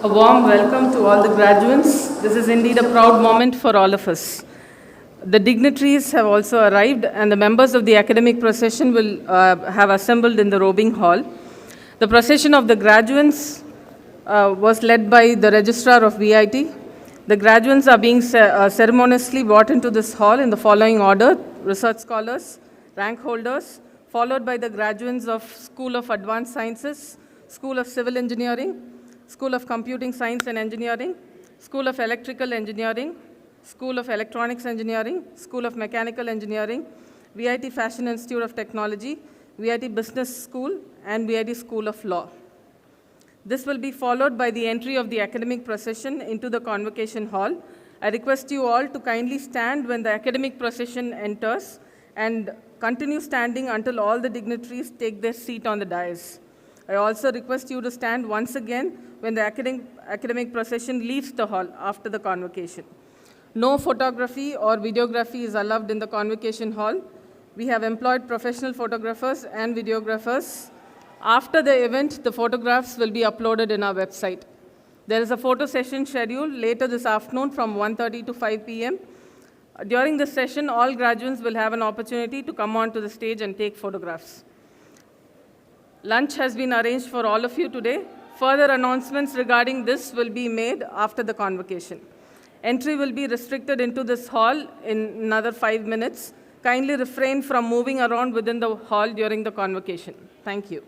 A warm welcome to all the graduates. This is indeed a proud moment for all of us. The dignitaries have also arrived, and the members of the academic procession will have assembled in the robing hall. The procession of the graduates was led by the registrar of VIT. The graduates are being ceremoniously brought into this hall in the following order: research scholars, rank holders, followed by the graduates of School of Advanced Sciences, School of Civil Engineering, School of Computing Science and Engineering, School of Electrical Engineering, School of Electronics Engineering, School of Mechanical Engineering, VIT Fashion Institute of Technology, VIT Business School, and VIT School of Law. This will be followed by the entry of the academic procession into the Convocation Hall. I request you all to kindly stand when the academic procession enters and continue standing until all the dignitaries take their seat on the dais. I also request you to stand once again when the academic procession leaves the hall after the convocation. No photography or videography is allowed in the Convocation Hall. We have employed professional photographers and videographers. After the event, the photographs will be uploaded in our website. There is a photo session scheduled later this afternoon from 1:30 to 5 p.m. During this session, all graduates will have an opportunity to come onto the stage and take photographs. Lunch has been arranged for all of you today. Further announcements regarding this will be made after the convocation. Entry will be restricted into this hall in another 5 minutes. Kindly refrain from moving around within the hall during the convocation. Thank you.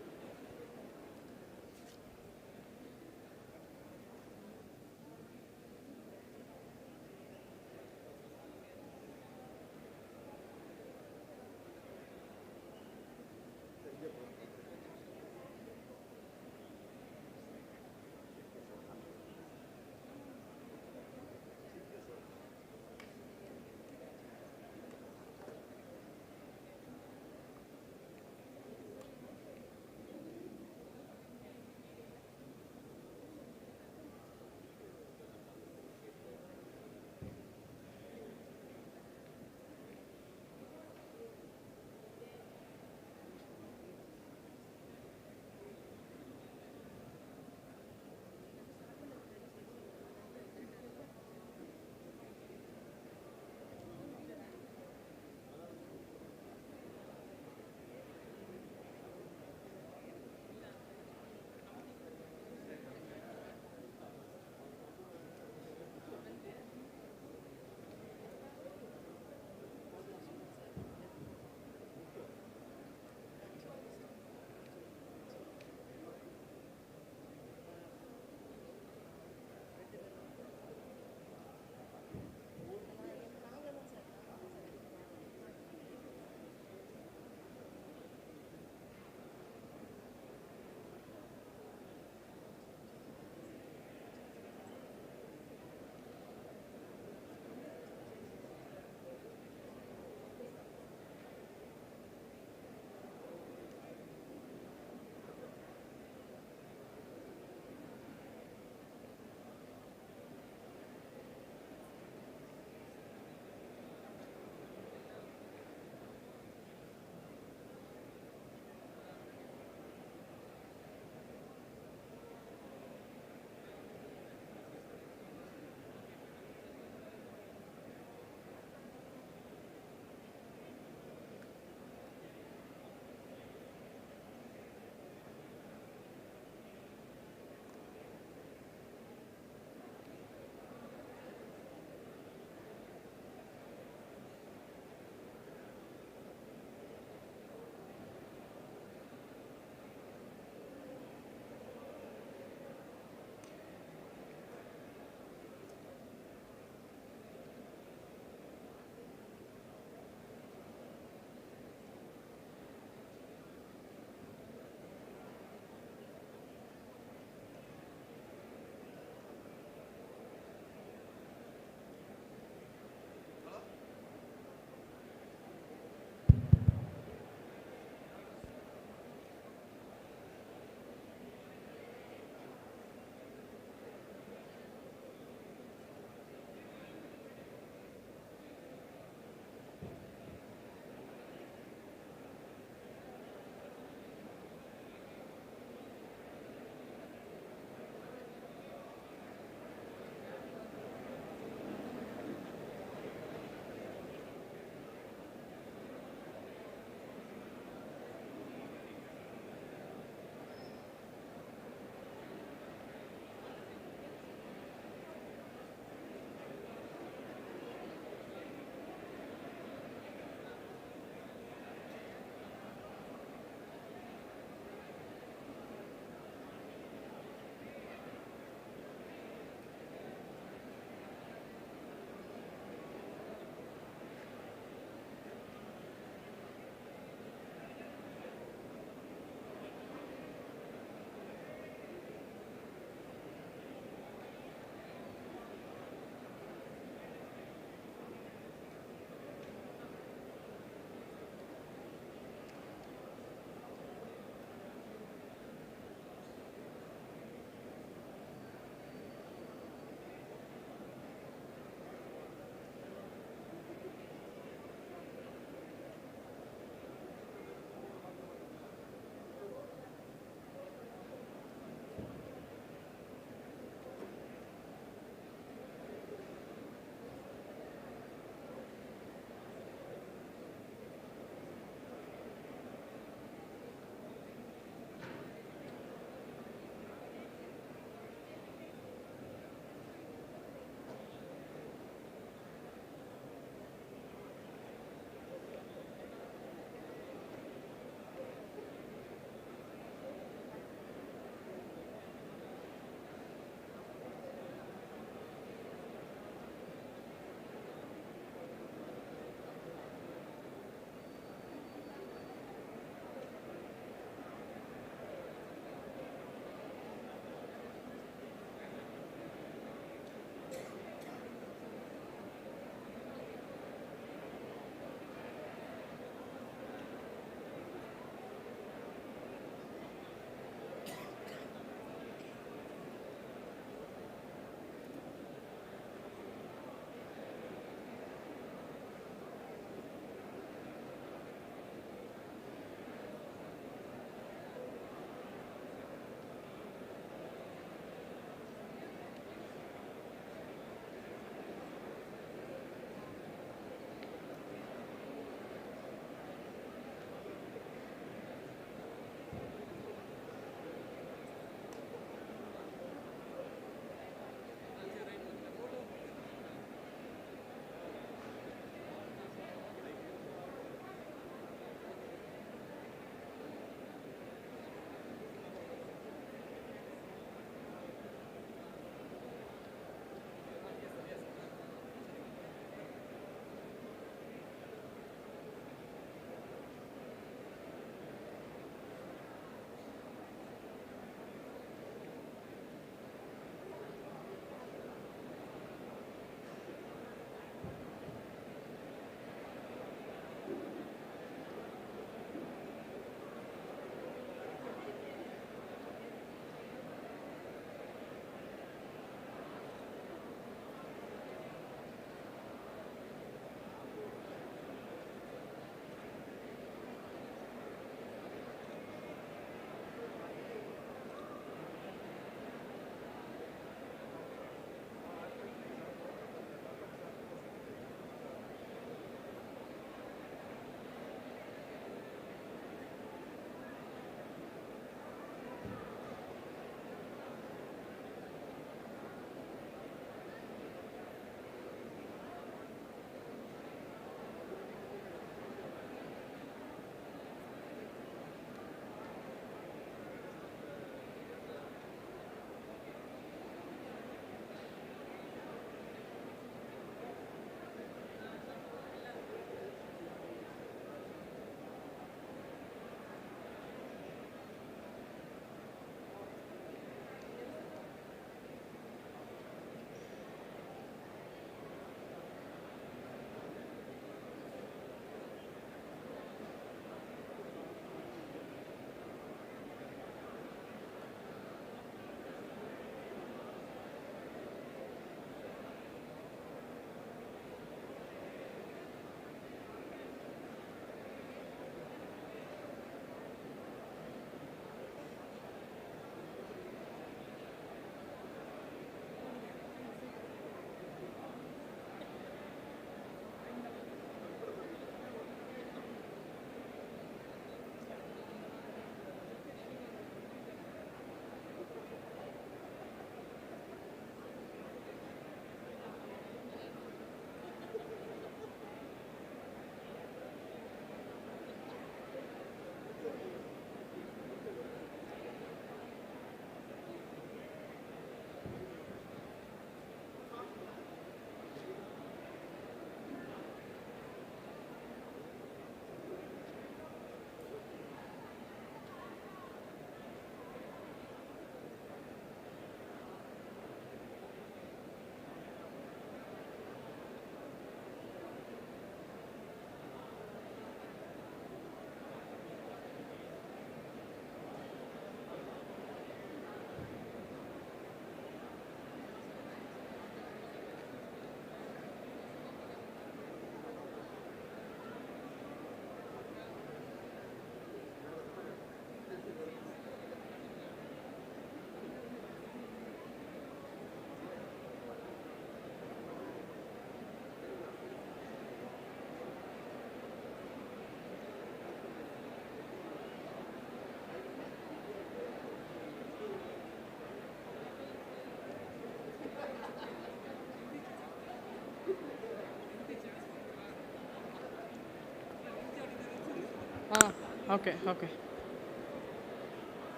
Okay, okay.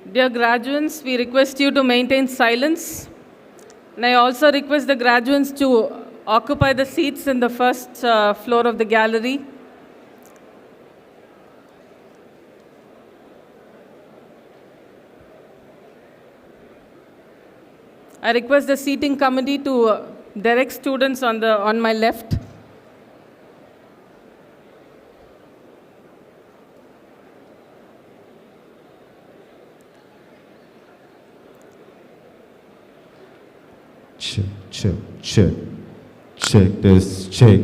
Dear graduates, we request you to maintain silence. And I also request the graduates to occupy the seats in the first floor of the gallery. I request the seating committee to direct students on my left. Check, check, check. Check this, check.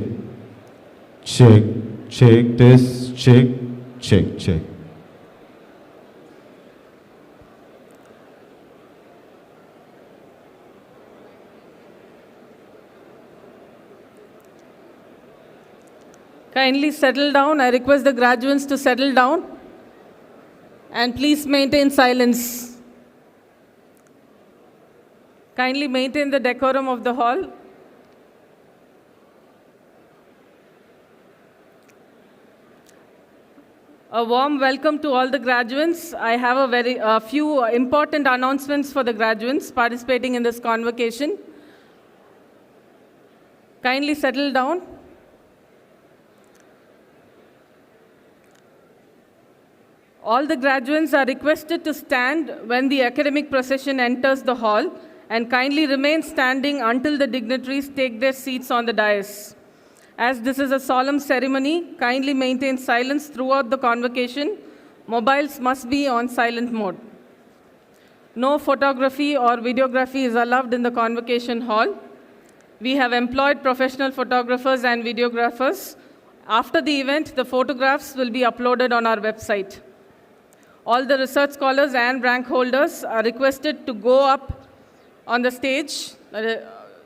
Check, check this, check, check, check. Kindly settle down. I request the graduates to settle down. And please maintain silence. Kindly maintain the decorum of the hall. A warm welcome to all the graduates. I have a few important announcements for the graduates participating in this convocation. Kindly settle down. All the graduates are requested to stand when the academic procession enters the hall and kindly remain standing until the dignitaries take their seats on the dais. As this is a solemn ceremony, kindly maintain silence throughout the convocation. Mobiles must be on silent mode. No photography or videography is allowed in the convocation hall. We have employed professional photographers and videographers. After the event, the photographs will be uploaded on our website. All the research scholars and rank holders are requested to go up on the stage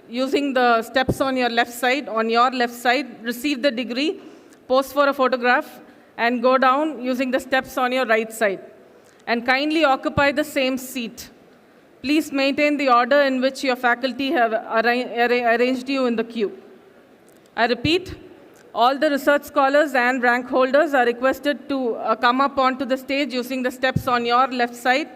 using the steps on your left side, receive the degree, pose for a photograph, and go down using the steps on your right side. And kindly occupy the same seat. Please maintain the order in which your faculty have arranged you in the queue. I repeat, all the research scholars and rank holders are requested to come up onto the stage using the steps on your left side,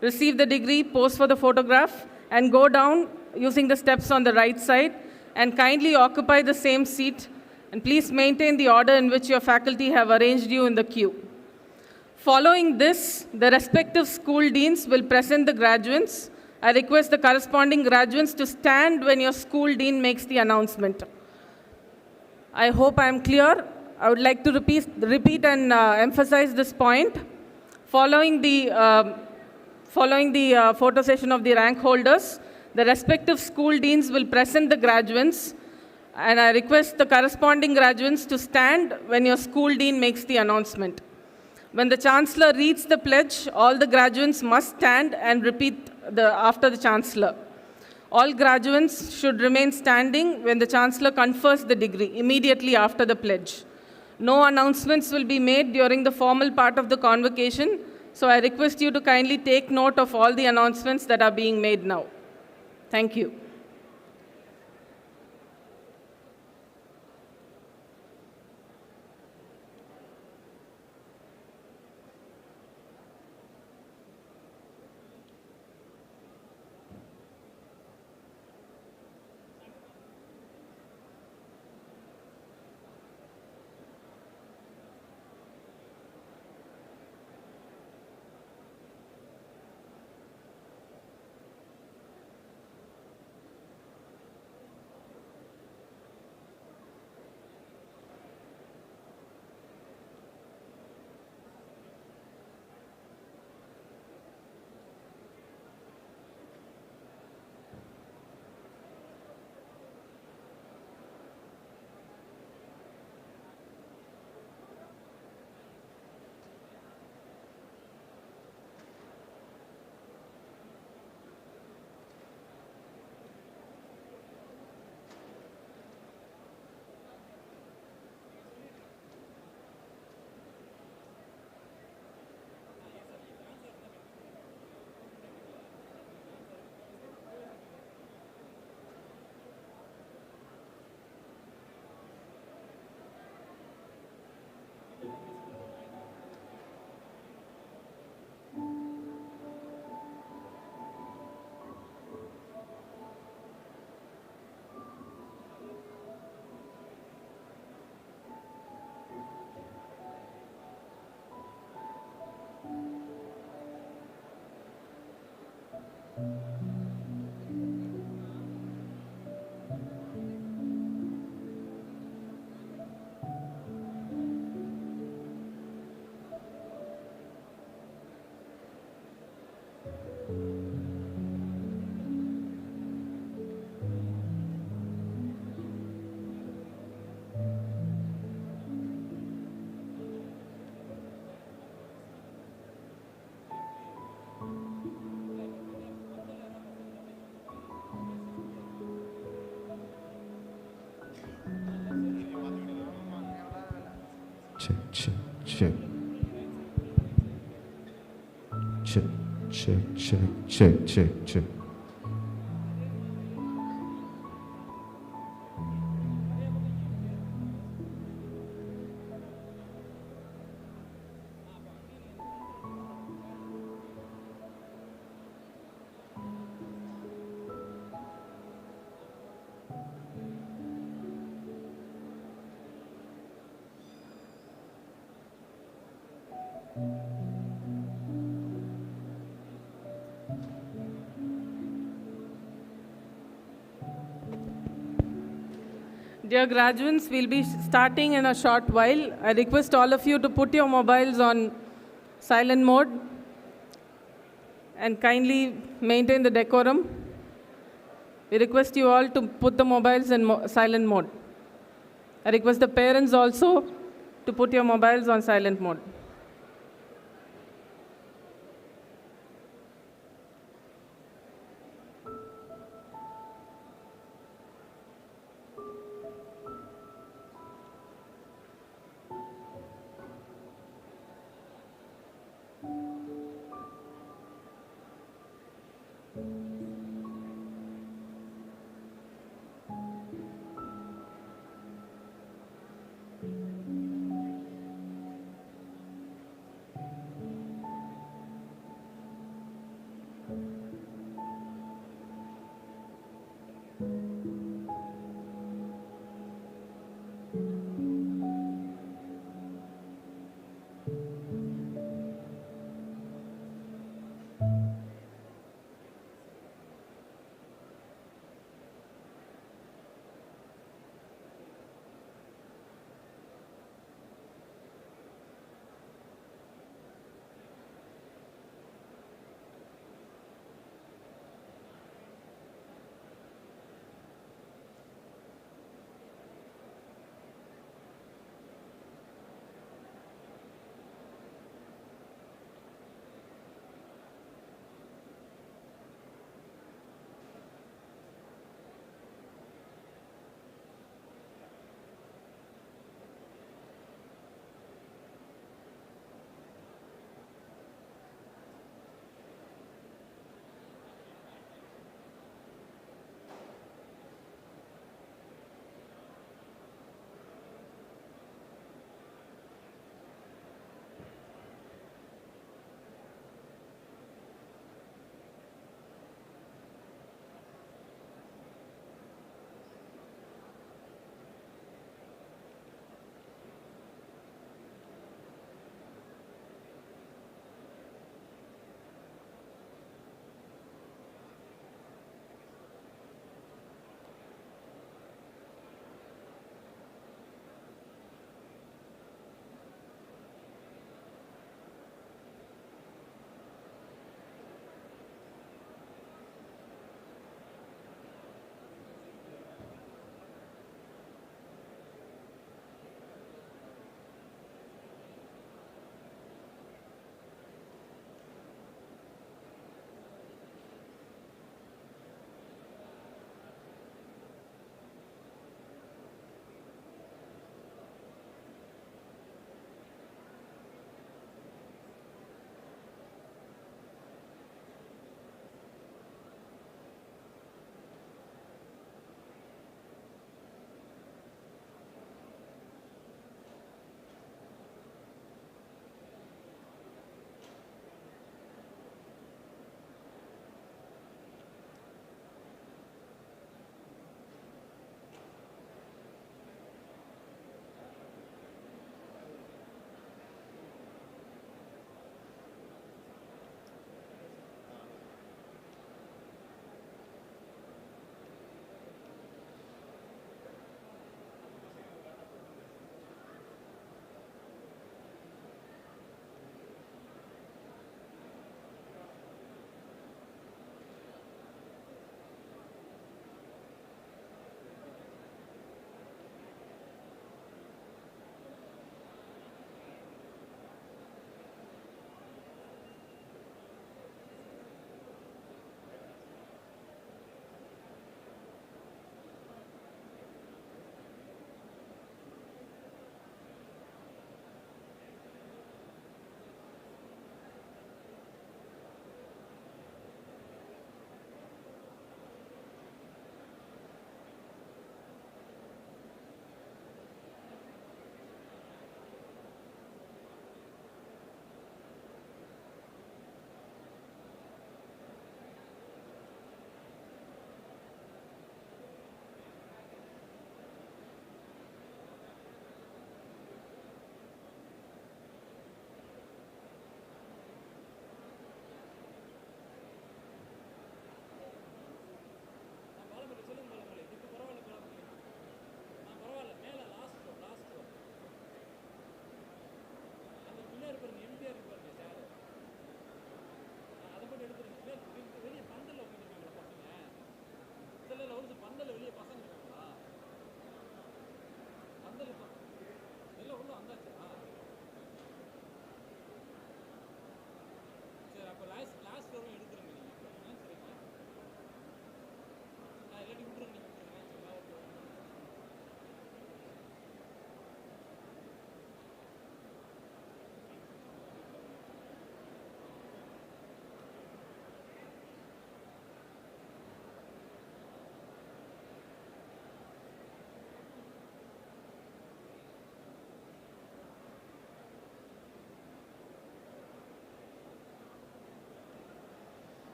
receive the degree, pose for the photograph, and go down using the steps on the right side, and kindly occupy the same seat, and please maintain the order in which your faculty have arranged you in the queue. Following this, the respective school deans will present the graduates. I request the corresponding graduates to stand when your school dean makes the announcement. I hope I am clear. I would like to repeat and emphasize this point. Following the photo session of the rank holders, the respective school deans will present the graduates, and I request the corresponding graduates to stand when your school dean makes the announcement. When the Chancellor reads the pledge, all the graduates must stand and repeat after the Chancellor. All graduates should remain standing when the Chancellor confers the degree, immediately after the pledge. No announcements will be made during the formal part of the convocation, so I request you to kindly take note of all the announcements that are being made now. Thank you. check, check, check. Check, check, check, check, check, check. Dear graduates, we'll be starting in a short while. I request all of you to put your mobiles on silent mode and kindly maintain the decorum. We request you all to put the mobiles in silent mode. I request the parents also to put your mobiles on silent mode.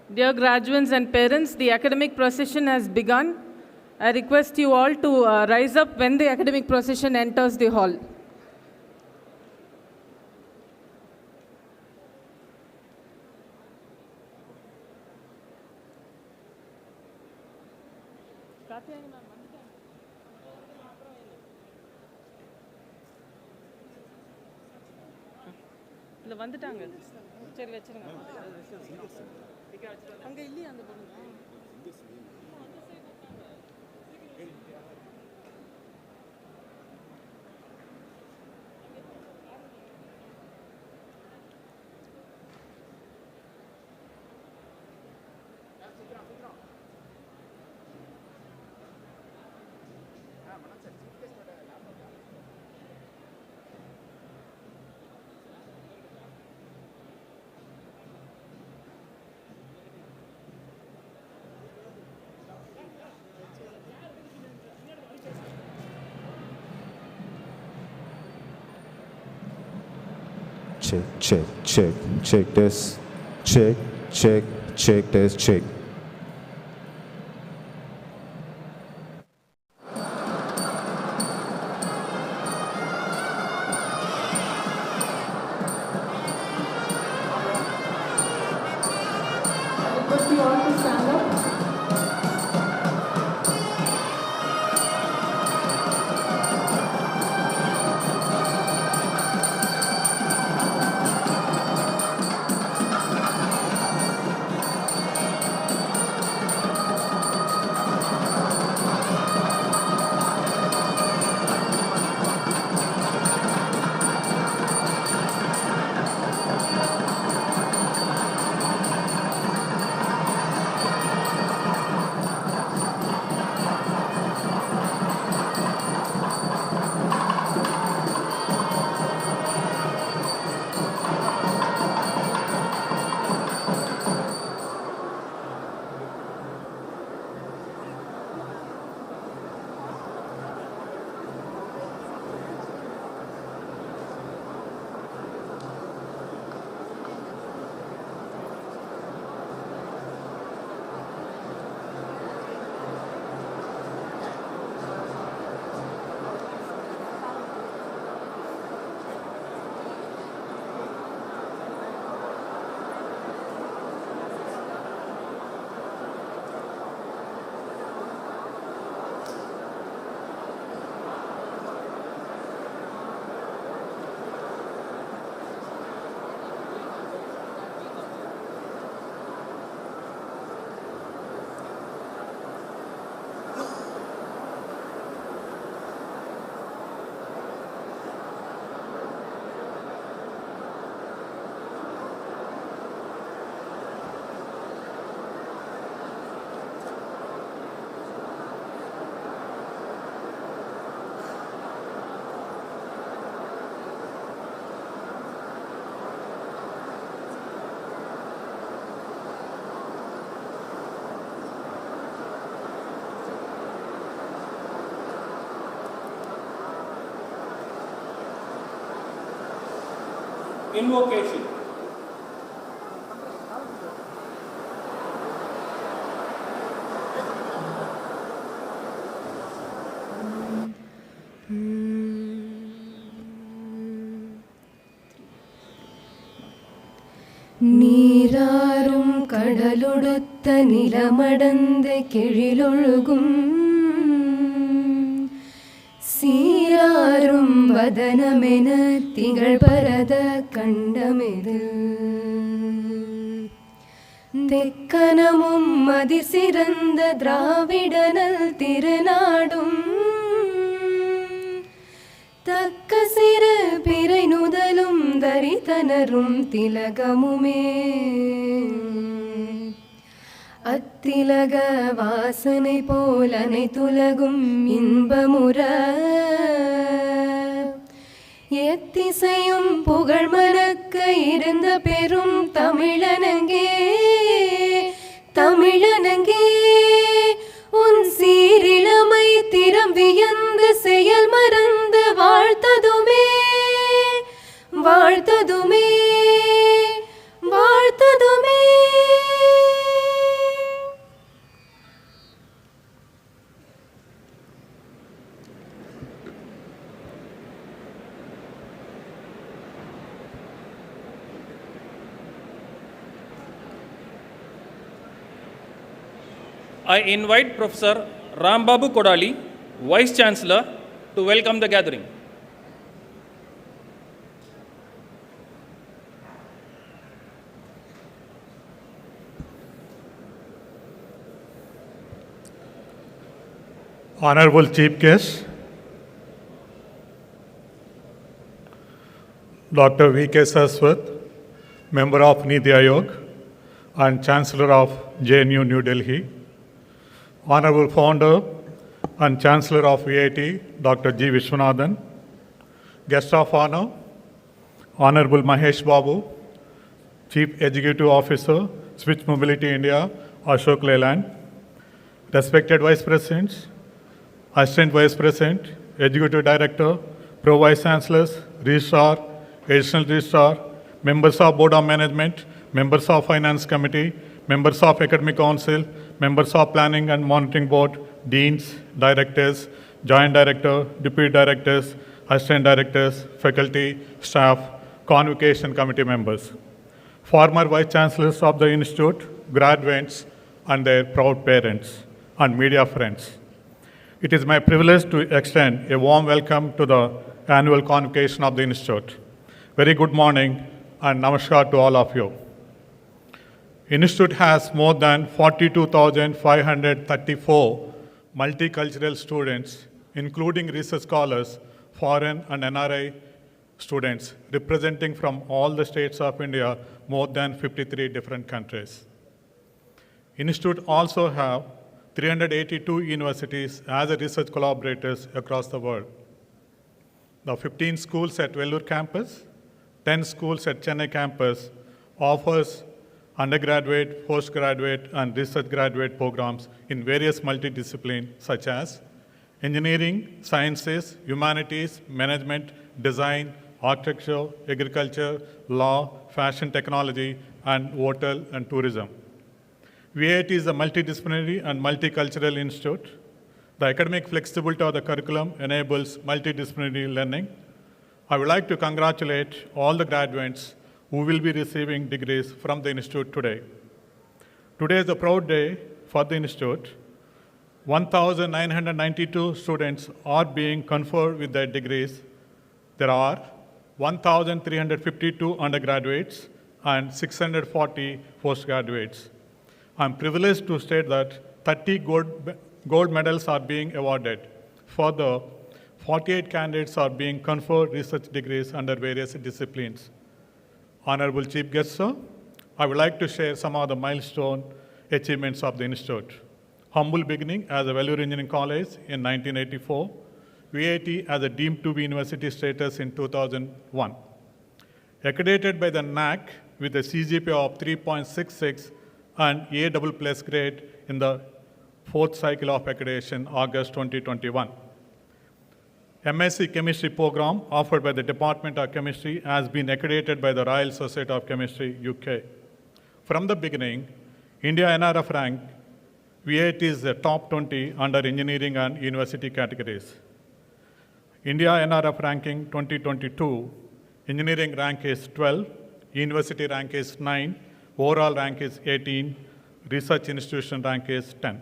Dear graduates and parents, the academic procession has begun. I request you all to rise up when the academic procession enters the hall. இல்லை வந்துட்டாங்க சரி வச்சிருங்க அங்கே இல்லையா அந்த பொண்ணு Check this. Check this. Request you all to stand up. Invocation. நீராறும் கடலுடுத்த நிலமடந்த கெழிலொழுகும் சீராறும் வதனமென திகழ் பரத கண்டமெது தெக்கனமும் அதிசிறந்த திராவிடனல் திருநாடும் தக்க சிறு பிறை நுதலும் தரித்தனரும் திலகமுமே அத்திலக வாசனை போல் அனைத்துலகும் இன்பமுற எத்திசையும் புகழ் மணக்க இருந்த பெரும் தமிழனங்கே தமிழனங்கே உன் சீரிழமை திறம் வியந்து செயல் மறந்து வாழ்த்ததுமே வாழ்த்ததுமே வாழ்த்ததுமே I invite Professor Babu Kodali, Vice Chancellor, to welcome the gathering. Honorable Chief Guest, Dr.V.K. Saraswat, Member of NITI Aayog and Chancellor of JNU New Delhi, Honorable Founder and Chancellor of VIT, Dr. G. Viswanathan, Guest of Honor, Honorable Mahesh Babu, Chief Executive Officer, Switch Mobility India, Ashok Leyland, respected Vice Presidents, Assistant Vice President, Executive Director, Pro Vice Chancellors, Registrar, Additional Registrar, members of Board of Management, members of Finance Committee, members of Academic Council, members of Planning and Monitoring Board, Deans, Directors, Joint Director, Deputy Directors, Assistant Directors, Faculty, Staff, Convocation Committee members, former Vice Chancellors of the Institute, graduates, and their proud parents, and media friends. It is my privilege to extend a warm welcome to the annual convocation of the Institute. Very good morning and namaskar to all of you. Institute has more than 42,534 multicultural students, including research scholars, foreign and NRI students, representing from all the states of India, more than 53 different countries. Institute also have 382 universities as research collaborators across the world. The 15 schools at Vellore campus, 10 schools at Chennai campus offers undergraduate, postgraduate, and research graduate programs in various multidisciplines such as engineering, sciences, humanities, management, design, architecture, agriculture, law, fashion technology, and hotel and tourism. VIT is a multidisciplinary and multicultural institute. The academic flexibility of the curriculum enables multidisciplinary learning. I would like to congratulate all the graduates who will be receiving degrees from the institute today. Today is a proud day for the institute. 1,992 students are being conferred with their degrees. There are 1,352 undergraduates and 640 postgraduates. I'm privileged to state that 30 gold medals are being awarded. Further, 48 candidates are being conferred research degrees under various disciplines. Honorable Chief Guest, sir, I would like to share some of the milestone achievements of the Institute. Humble beginning as a Vellore Engineering College in 1984, VIT as a deemed to be university status in 2001. Accredited by the NAC with a CGPA of 3.66 and A++ grade in the fourth cycle of accreditation, August 2021. MSc Chemistry program offered by the Department of Chemistry has been accredited by the Royal Society of Chemistry, UK. From the beginning, India NRF rank, VIT is the top 20 under engineering and university categories. India NRF ranking 2022, engineering rank is 12, university rank is 9, overall rank is 18, research institution rank is 10.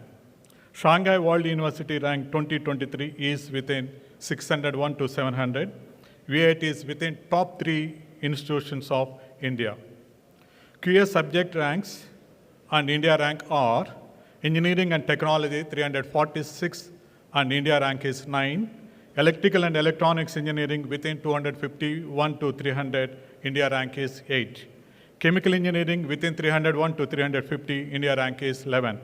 Shanghai World University rank 2023 is within 601 to 700. VIT is within top 3 institutions of India. QS subject ranks and India rank are Engineering and Technology 346 and India rank is 9. Electrical and Electronics Engineering within 251 to 300, India rank is 8. Chemical Engineering within 301 to 350, India rank is 11.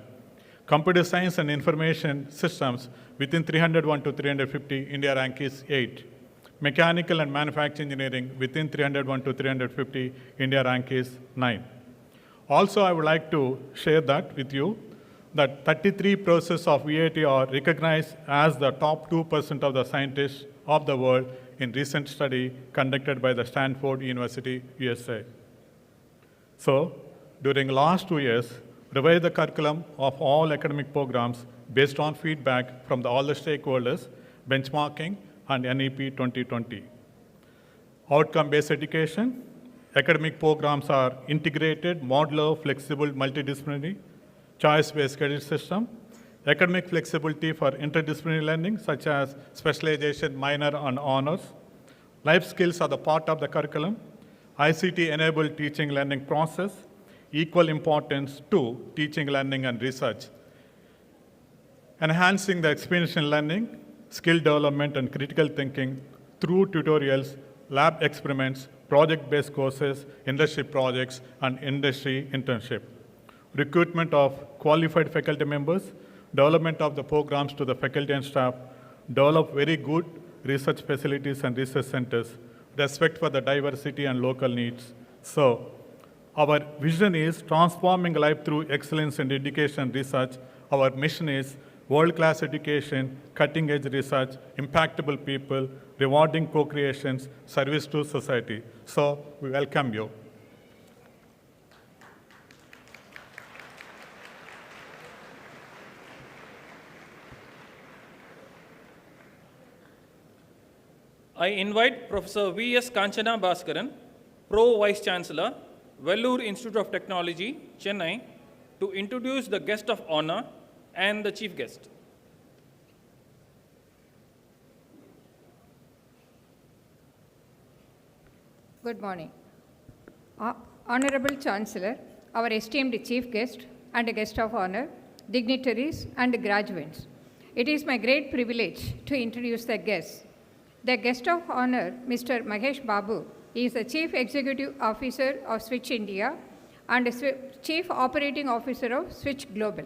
Computer Science and Information Systems within 301 to 350, India rank is 8. Mechanical and Manufacturing Engineering within 301 to 350, India rank is 9. Also, I would like to share that with you that 33 processes of VIT are recognized as the top 2% of the scientists of the world in recent study conducted by the Stanford University, USA. So, during the last 2 years, revise the curriculum of all academic programs based on feedback from all the stakeholders, benchmarking, and NEP 2020. Outcome-based education, academic programs are integrated, modular, flexible, multidisciplinary, choice-based credit system, academic flexibility for interdisciplinary learning, such as specialization, minor, and honors. Life skills are the part of the curriculum. ICT-enabled teaching learning process, equal importance to teaching, learning, and research. Enhancing the experiential learning, skill development, and critical thinking through tutorials, lab experiments, project-based courses, industry projects, and industry internship. Recruitment of qualified faculty members, development of the programs to the faculty and staff, develop very good research facilities and research centers, respect for the diversity and local needs. So, our vision is transforming life through excellence in education and research. Our mission is world-class education, cutting-edge research, impactable people, rewarding co-creations, service to society. So, we welcome you. I invite Professor V.S. Kanchana Bhaskaran, Pro Vice Chancellor, Vellore Institute of Technology, Chennai, to introduce the guest of honor and the chief guest. Good morning. Honorable Chancellor, our esteemed chief guest and a guest of honor, dignitaries and graduates. It is my great privilege to introduce the guests. The guest of honor, Mr. Mahesh Babu, is the Chief Executive Officer of Switch India and Chief Operating Officer of Switch Global.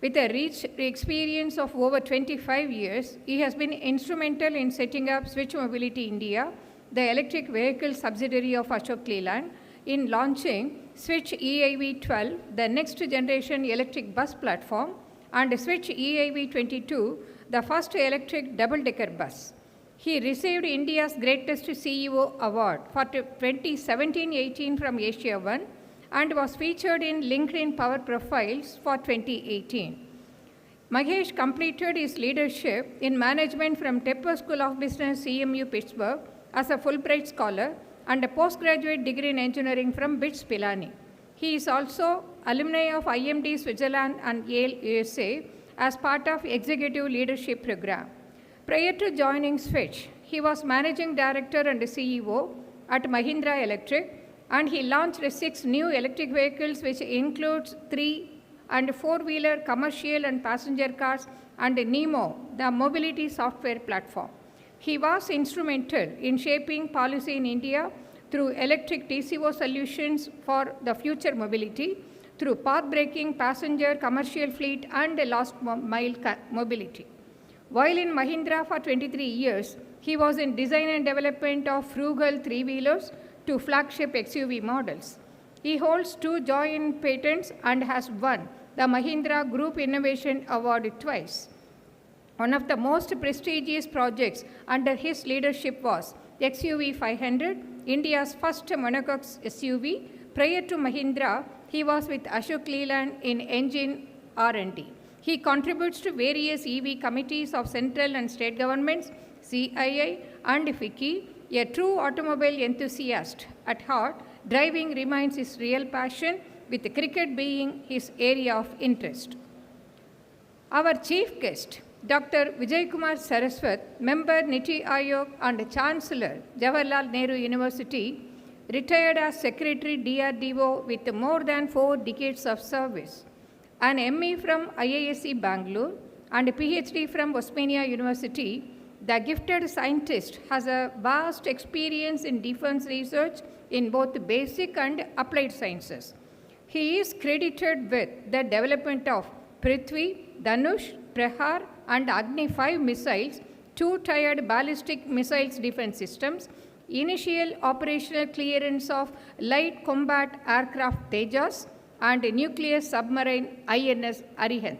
With a rich experience of over 25 years, he has been instrumental in setting up Switch Mobility India, the electric vehicle subsidiary of Ashok Leyland, in launching Switch EIV 12, the next generation electric bus platform, and Switch EIV 22, the first electric double-decker bus. He received India's Greatest CEO Award for 2017-18 from Asia One and was featured in LinkedIn Power Profiles for 2018. Mahesh completed his leadership in management from Tepper School of Business, CMU, Pittsburgh, as a Fulbright Scholar and a postgraduate degree in engineering from BITS Pilani. He is also alumni of IMD Switzerland and Yale, USA, as part of Executive Leadership Program. Prior to joining Switch, he was Managing Director and CEO at Mahindra Electric, and he launched 6 new electric vehicles, which includes 3 and 4-wheeler commercial and passenger cars, and NEMO, the mobility software platform. He was instrumental in shaping policy in India through electric TCO solutions for the future mobility, through path-breaking passenger, commercial fleet, and last mile mobility. While in Mahindra for 23 years, he was in design and development of frugal 3-wheelers to flagship XUV models. He holds 2 joint patents and has won the Mahindra Group Innovation Award twice. One of the most prestigious projects under his leadership was XUV 500, India's first monocoque SUV. Prior to Mahindra, he was with Ashok Leyland in engine R&D. He contributes to various EV committees of central and state governments, CII, and FICCI. A true automobile enthusiast at heart, driving remains his real passion, with cricket being his area of interest. Our chief guest, Dr. V.K.Saraswat, member NITI Aayog and Chancellor, Jawaharlal Nehru University, retired as Secretary DRDO with more than 4 decades of service. An ME from IISc Bangalore and a PhD from Osmania University, the gifted scientist has a vast experience in defense research in both basic and applied sciences. He is credited with the development of Prithvi, Dhanush, Prahar, and Agni 5 missiles, 2-tiered ballistic missiles defense systems, initial operational clearance of light combat aircraft Tejas, and nuclear submarine INS Arihant.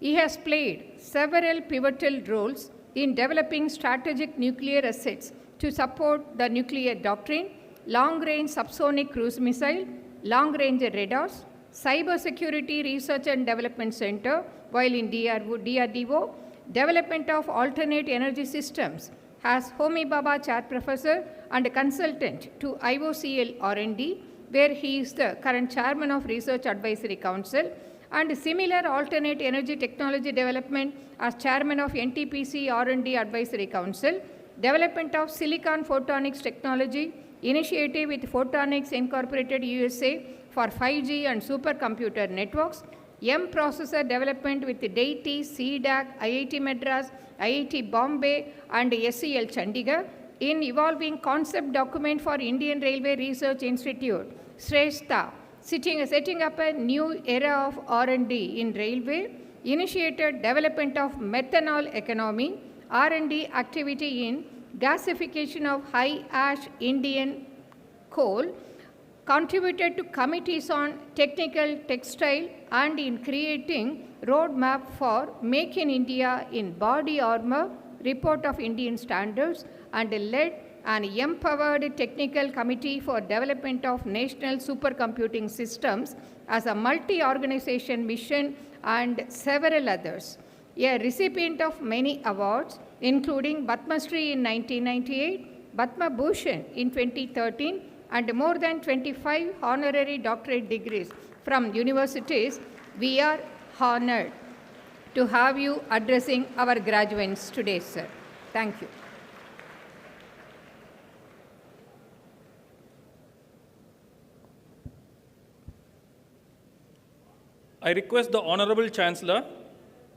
He has played several pivotal roles in developing strategic nuclear assets to support the nuclear doctrine, long-range subsonic cruise missile, long-range radars, Cybersecurity Research and Development Center, while in DRDO, development of alternate energy systems, as Homi Bhabha Chair Professor and Consultant to IOCL R&D, where he is the current Chairman of Research Advisory Council, and similar alternate energy technology development as chairman of NTPC R&D Advisory Council, development of silicon photonics technology, initiative with Photonics Incorporated USA for 5G and supercomputer networks, M processor development with DEITI, CDAC, IIT Madras, IIT Bombay and SEL Chandigarh, in evolving concept document for Indian Railway Research Institute, Shrestha, setting up a new era of R&D in railway, initiated development of methanol economy, R&D activity in gasification of high ash Indian coal, contributed to committees on technical textile and in creating roadmap for Make in India in body armor, report of Indian standards, and led an empowered technical committee for development of national supercomputing systems as a multi-organization mission and several others. A recipient of many awards, including Padma Shri in 1998, Padma Bhushan in 2013, and more than 25 honorary doctorate degrees from universities, we are honored to have you addressing our graduates today, sir. Thank you. I request the Honorable Chancellor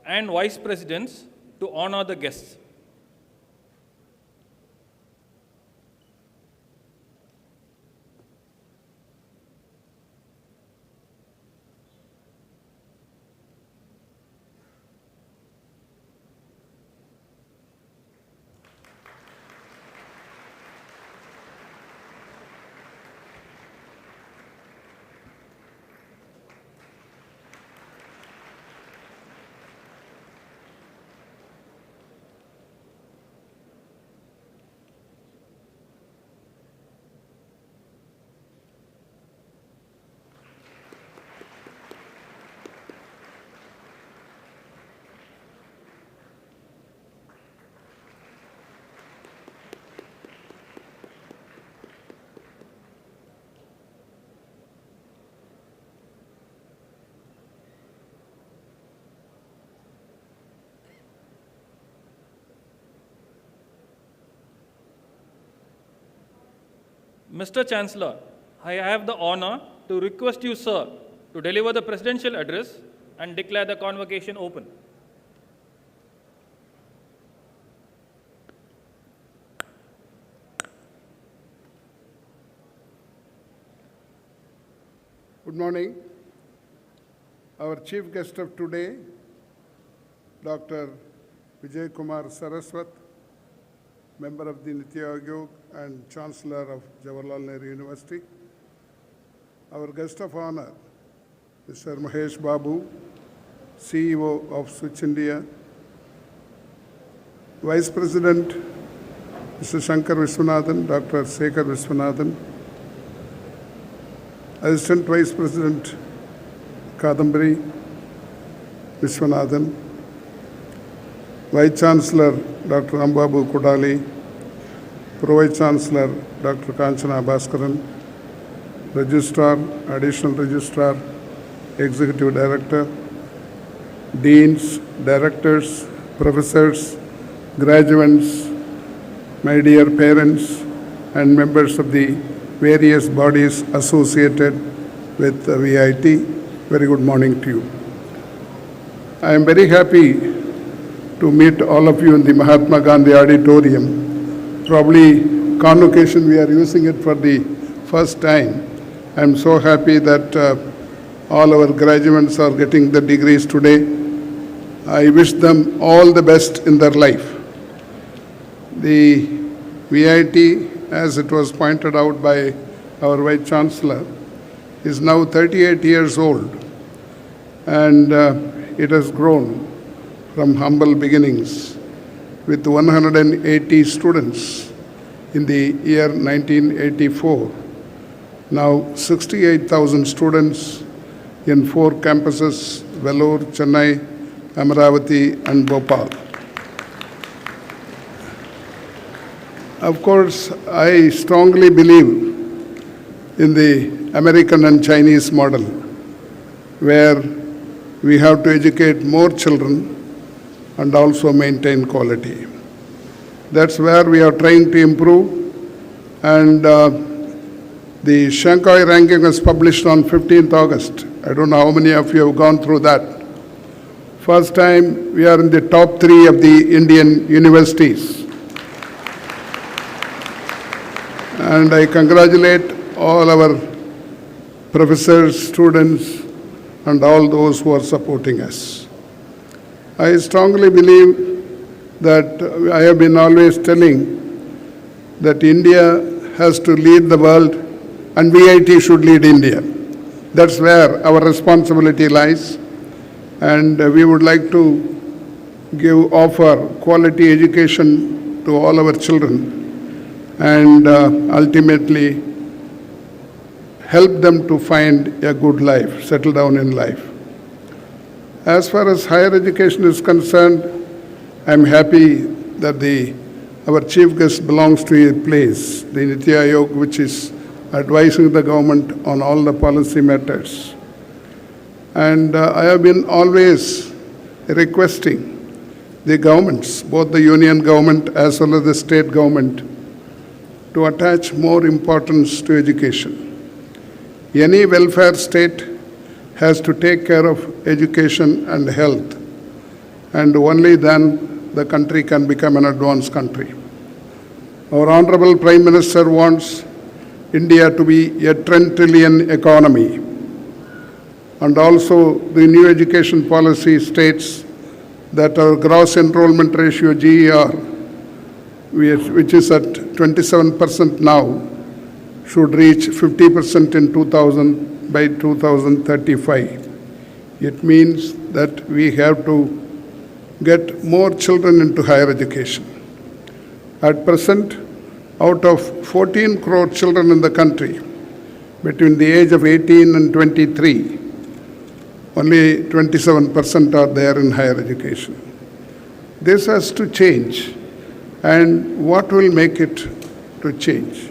and Vice Presidents to honor the guests. Mr. Chancellor, I have the honor to request you, sir, to deliver the presidential address and declare the convocation open. Good morning. Our chief guest of today, Dr. V.K.Saraswat, member of the NITI Aayog and Chancellor of Jawaharlal Nehru University. Our guest of honor, Mr. Mahesh Babu, CEO of Switch India. Vice President, Mr. Shankar Viswanathan, Dr. Sekhar Viswanathan. Assistant Vice President, Kadambari Viswanathan. Vice Chancellor, Dr. Babu Kudali, Pro Vice Chancellor, Dr. Kanchana Bhaskaran, Registrar, Additional Registrar, Executive Director, Deans, Directors, Professors, graduates, my dear parents, and members of the various bodies associated with VIT, very good morning to you. I am very happy to meet all of you in the Mahatma Gandhi Auditorium. Probably convocation, we are using it for the first time. I am so happy that all our graduates are getting the degrees today. I wish them all the best in their life. The VIT, as it was pointed out by our Vice Chancellor, is now 38 years old, and it has grown from humble beginnings with 180 students in the year 1984. Now 68,000 students in 4 campuses, Vellore, Chennai, Amaravati and Bhopal. Of course, I strongly believe in the American and Chinese model, where we have to educate more children and also maintain quality. That's where we are trying to improve. And the Shanghai ranking was published on 15th August. I don't know how many of you have gone through that. First time we are in the top 3 of the Indian universities. And I congratulate all our professors, students, and all those who are supporting us. I strongly believe that I have been always telling that India has to lead the world and VIT should lead India. That's where our responsibility lies. And we would like to offer quality education to all our children and ultimately help them to find a good life, settle down in life. As far as higher education is concerned, I'm happy that our chief guest belongs to a place, the NITI Aayog, which is advising the government on all the policy matters. And I have been always requesting the governments, both the union government as well as the state government, to attach more importance to education. Any welfare state has to take care of education and health, and only then the country can become an advanced country. Our Honorable Prime Minister wants India to be a 10 trillion economy. And also the new education policy states that our gross enrollment ratio, GER, which is at 27% now, should reach 50% by 2035. It means that we have to get more children into higher education. At present, out of 14 crore children in the country between the age of 18 and 23, only 27% are there in higher education. This has to change. And what will make it to change?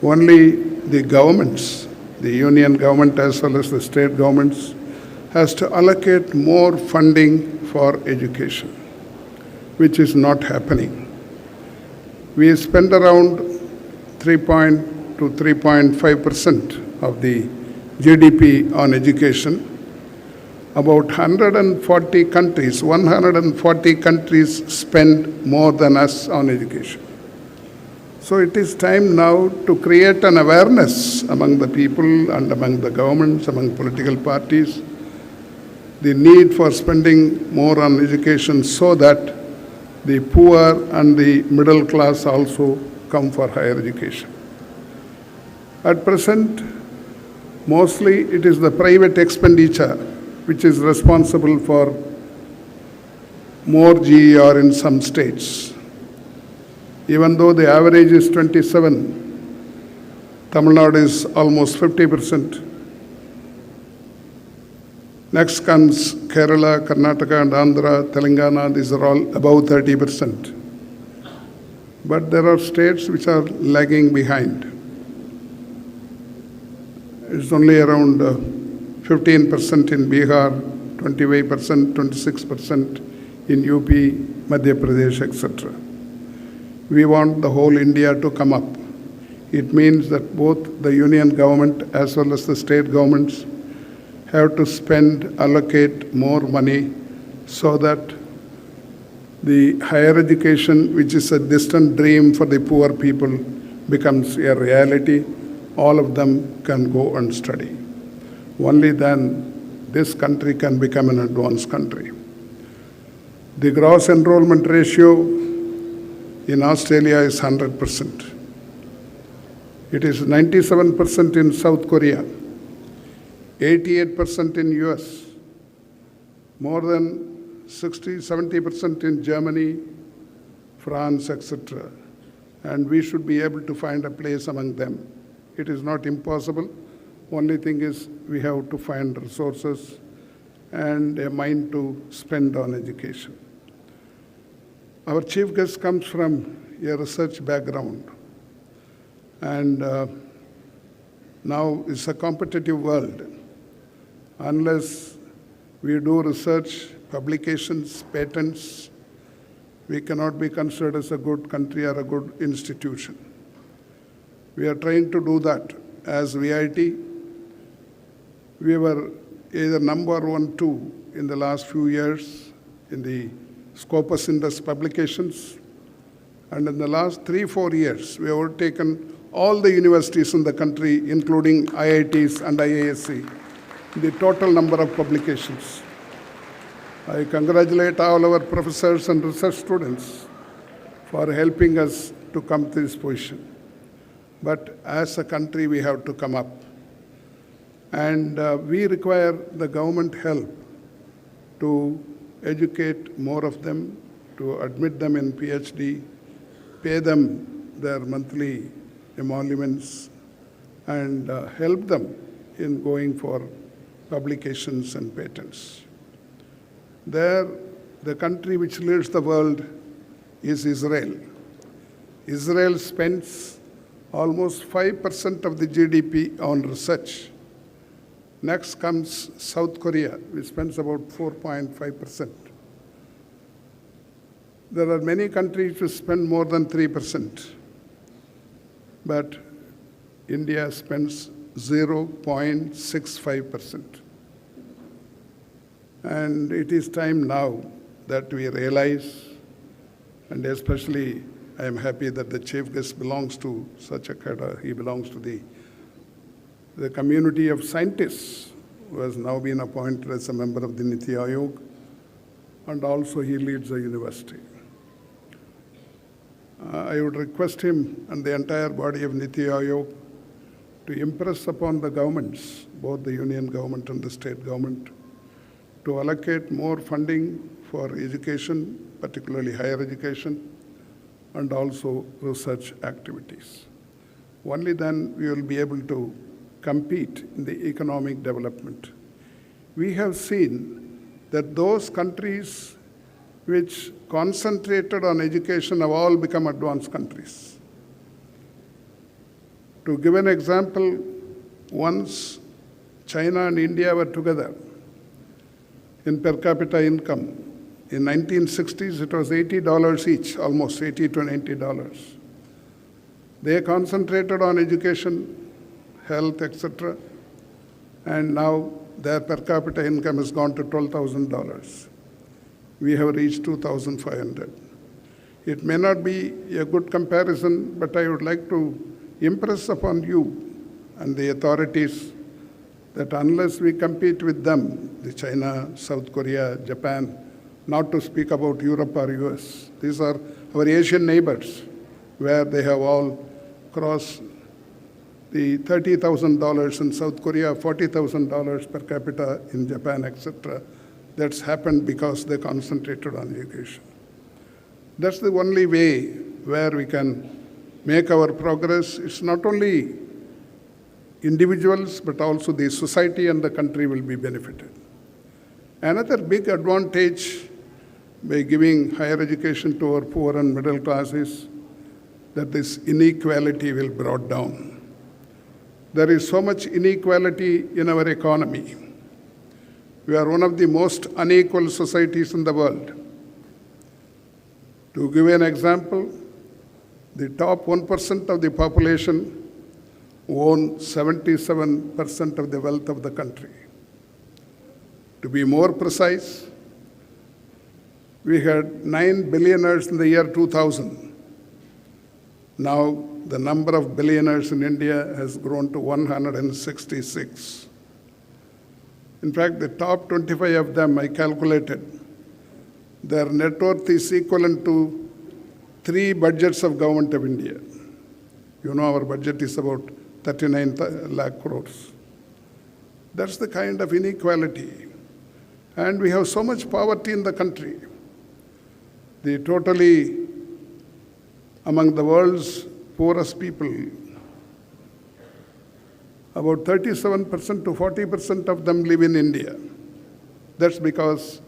Only the governments, the union government as well as the state governments, has to allocate more funding for education, which is not happening. We spend around 3 to 3.5% of the GDP on education. About 140 countries spend more than us on education. So it is time now to create an awareness among the people and among the governments, among political parties, the need for spending more on education so that the poor and the middle class also come for higher education. At present, mostly it is the private expenditure which is responsible for more GER in some states. Even though the average is 27, Tamil Nadu is almost 50%. Next comes Kerala, Karnataka, and Andhra, Telangana. These are all above 30%. But there are states which are lagging behind. It's only around 15% in Bihar, 25%, 26% in UP, Madhya Pradesh, etc. We want the whole India to come up. It means that both the union government as well as the state governments have to allocate more money so that the higher education, which is a distant dream for the poor people, becomes a reality. All of them can go and study. Only then this country can become an advanced country. The gross enrollment ratio in Australia is 100%. It is 97% in South Korea, 88% in US, more than 70% in Germany, France, etc. And we should be able to find a place among them. It is not impossible. Only thing is we have to find resources and a mind to spend on education. Our chief guest comes from a research background. And now it's a competitive world. Unless we do research, publications, patents, we cannot be considered as a good country or a good institution. We are trying to do that. As VIT, we were either number 1, 2 in the last few years in the Scopus Index publications. And in the last 3-4 years, we have overtaken all the universities in the country, including IITs and IISc, the total number of publications. I congratulate all our professors and research students for helping us to come to this position. But as a country, we have to come up. And we require the government help to educate more of them, to admit them in PhD, pay them their monthly emoluments, and help them in going for publications and patents. There, the country which leads the world is Israel. Israel spends almost 5% of the GDP on research. Next comes South Korea, which spends about 4.5%. There are many countries which spend more than 3%, but India spends 0.65%. And it is time now that we realize, and especially I am happy that the chief guest belongs to such a cadre. He belongs to the community of scientists who has now been appointed as a member of the NITI Aayog, and also he leads a university. I would request him and the entire body of NITI Aayog to impress upon the governments, both the union government and the state government, to allocate more funding for education, particularly higher education, and also research activities. Only then we will be able to compete in the economic development. We have seen that those countries which concentrated on education have all become advanced countries. To give an example, once China and India were together in per capita income, in 1960s it was $80 each, almost $80 to $90. They concentrated on education, health, etc. And now their per capita income has gone to $12,000. We have reached 2,500. It may not be a good comparison, but I would like to impress upon you and the authorities that unless we compete with them, the China, South Korea, Japan, not to speak about Europe or US, these are our Asian neighbors, where they have all crossed the $30,000 in South Korea, $40,000 per capita in Japan, etc. That's happened because they concentrated on education. That's the only way where we can make our progress. It's not only individuals, but also the society and the country will be benefited. Another big advantage by giving higher education to our poor and middle class is that this inequality will be brought down. There is so much inequality in our economy. We are one of the most unequal societies in the world. To give an example, the top 1% of the population own 77% of the wealth of the country. To be more precise, we had 9 billionaires in the year 2000. Now, the number of billionaires in India has grown to 166. In fact, the top 25 of them, I calculated, their net worth is equivalent to 3 budgets of government of India. You know, our budget is about 39 lakh crores. That's the kind of inequality. And we have so much poverty in the country. The totally, among the world's poorest people, about 37% to 40% of them live in India. That's because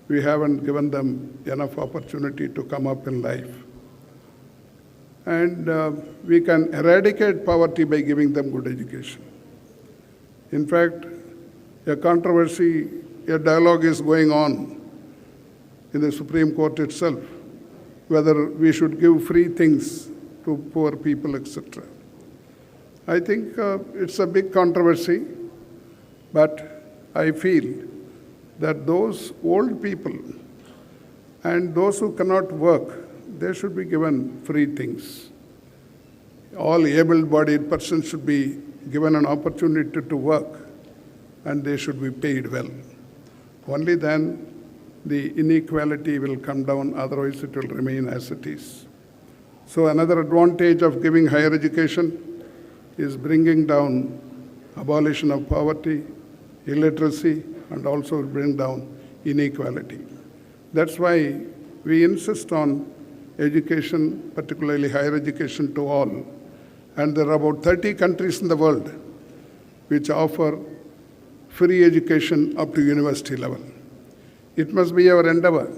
we haven't given them enough opportunity to come up in life. And we can eradicate poverty by giving them good education. In fact, a controversy a dialogue is going on in the Supreme Court itself, whether we should give free things to poor people, etc. I think it's a big controversy, but I feel that those old people and those who cannot work, they should be given free things. All able-bodied persons should be given an opportunity to work, and they should be paid well. Only then the inequality will come down, otherwise it will remain as it is. So another advantage of giving higher education is bringing down abolition of poverty, illiteracy, and also bring down inequality. That's why we insist on education, particularly higher education to all. And there are about 30 countries in the world which offer free education up to university level. It must be our endeavor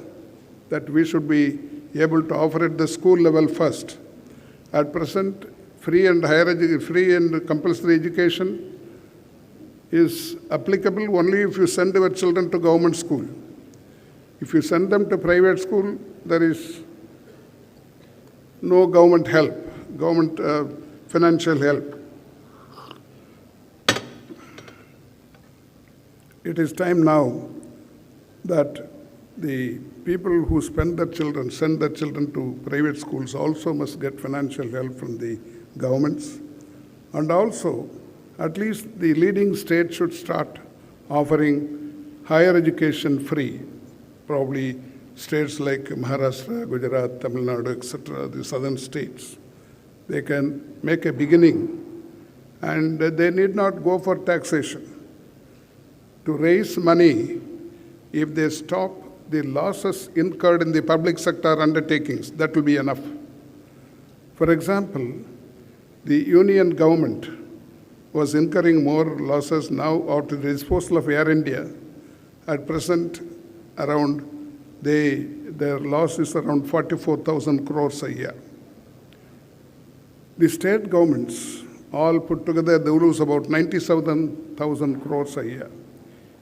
that we should be able to offer at the school level first. At present, free and compulsory education is applicable only if you send your children to government school. If you send them to private school, there is no government help, financial help. It is time now that the people who send their children to private schools also must get financial help from the governments. And also, at least the leading states should start offering higher education free. Probably states like Maharashtra, Gujarat, Tamil Nadu, etc., the southern states. They can make a beginning, and they need not go for taxation. To raise money, if they stop the losses incurred in the public sector undertakings, that will be enough. For example, the union government was incurring more losses now after the disposal of Air India. At present, their loss is around 44,000 crores a year. The state governments all put together, they lose about 97,000 crores a year.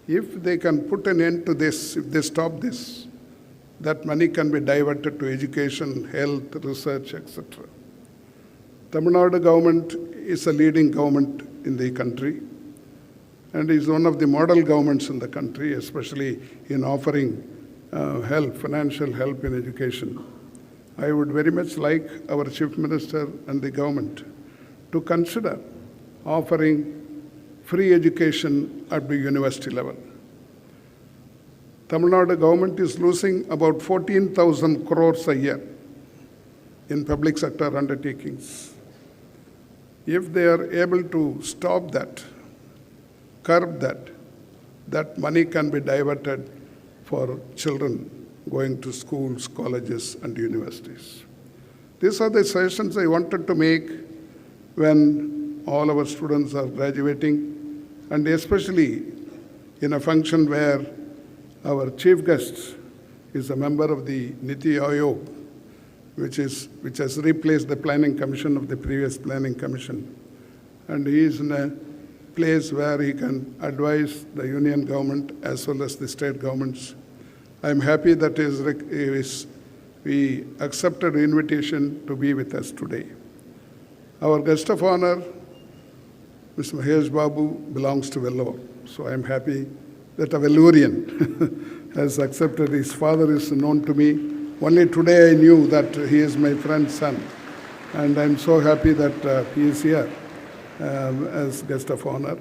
If they can put an end to this, if they stop this, that money can be diverted to education, health, research, etc. Tamil Nadu government is a leading government in the country and is one of the model governments in the country, especially in offering financial help in education. I would very much like our Chief Minister and the government to consider offering free education at the university level. Tamil Nadu government is losing about 14,000 crores a year in public sector undertakings. If they are able to stop that, curb that, that money can be diverted for children going to schools, colleges, and universities. These are the suggestions I wanted to make when all our students are graduating, and especially in a function where our chief guest is a member of the NITI Aayog, which has replaced the planning commission of the previous planning commission. And he is in a place where he can advise the union government as well as the state governments. I'm happy that we accepted the invitation to be with us today. Our guest of honor, Mr. Mahesh Babu, belongs to Vellore. So I'm happy that a Vellurian has accepted. His father is known to me. Only today I knew that he is my friend's son. And I'm so happy that he is here as guest of honor.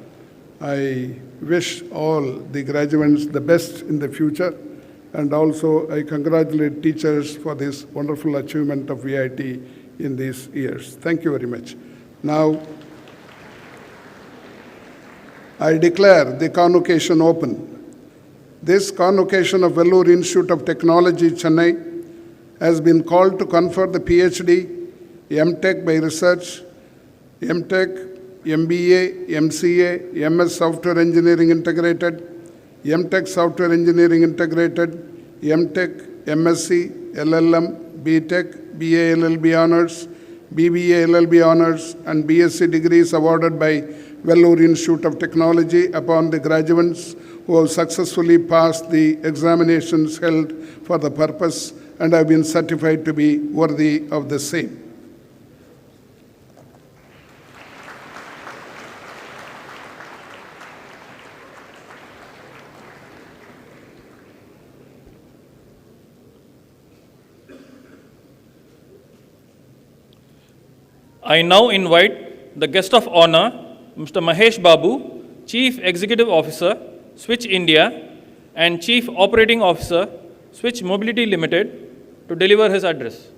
I wish all the graduates the best in the future. And also I congratulate teachers for this wonderful achievement of VIT in these years. Thank you very much. Now, I declare the convocation open. This convocation of Vellore Institute of Technology, Chennai, has been called to confer the PhD, M.Tech by research, M.Tech, MBA, MCA, MS Software Engineering Integrated, M.Tech Software Engineering Integrated, M.Tech, MSc, LLM, B.Tech, BA LLB Honours, BBA LLB Honours, and BSc degrees awarded by Vellore Institute of Technology upon the graduates who have successfully passed the examinations held for the purpose and have been certified to be worthy of the same. I now invite the guest of honor, Mr. Mahesh Babu, Chief Executive Officer, Switch India, and Chief Operating Officer, Switch Mobility Limited, to deliver his address.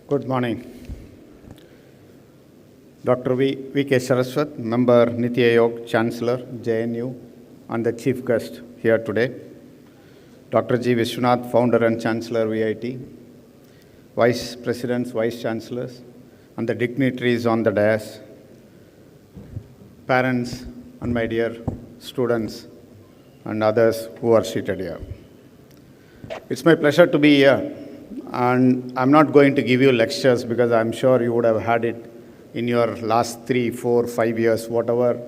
Good morning. Dr.V.K.Saraswat, Member NITI Aayog, Chancellor, JNU, and the Chief Guest here today. Dr. G. Viswanathan, Founder and Chancellor, VIT, Vice Presidents, Vice Chancellors, and the dignitaries on the dais, parents, and my dear students, and others who are seated here. It's my pleasure to be here, and I'm not going to give you lectures because I'm sure you would have had it in your last 3, 4, 5 years, whatever,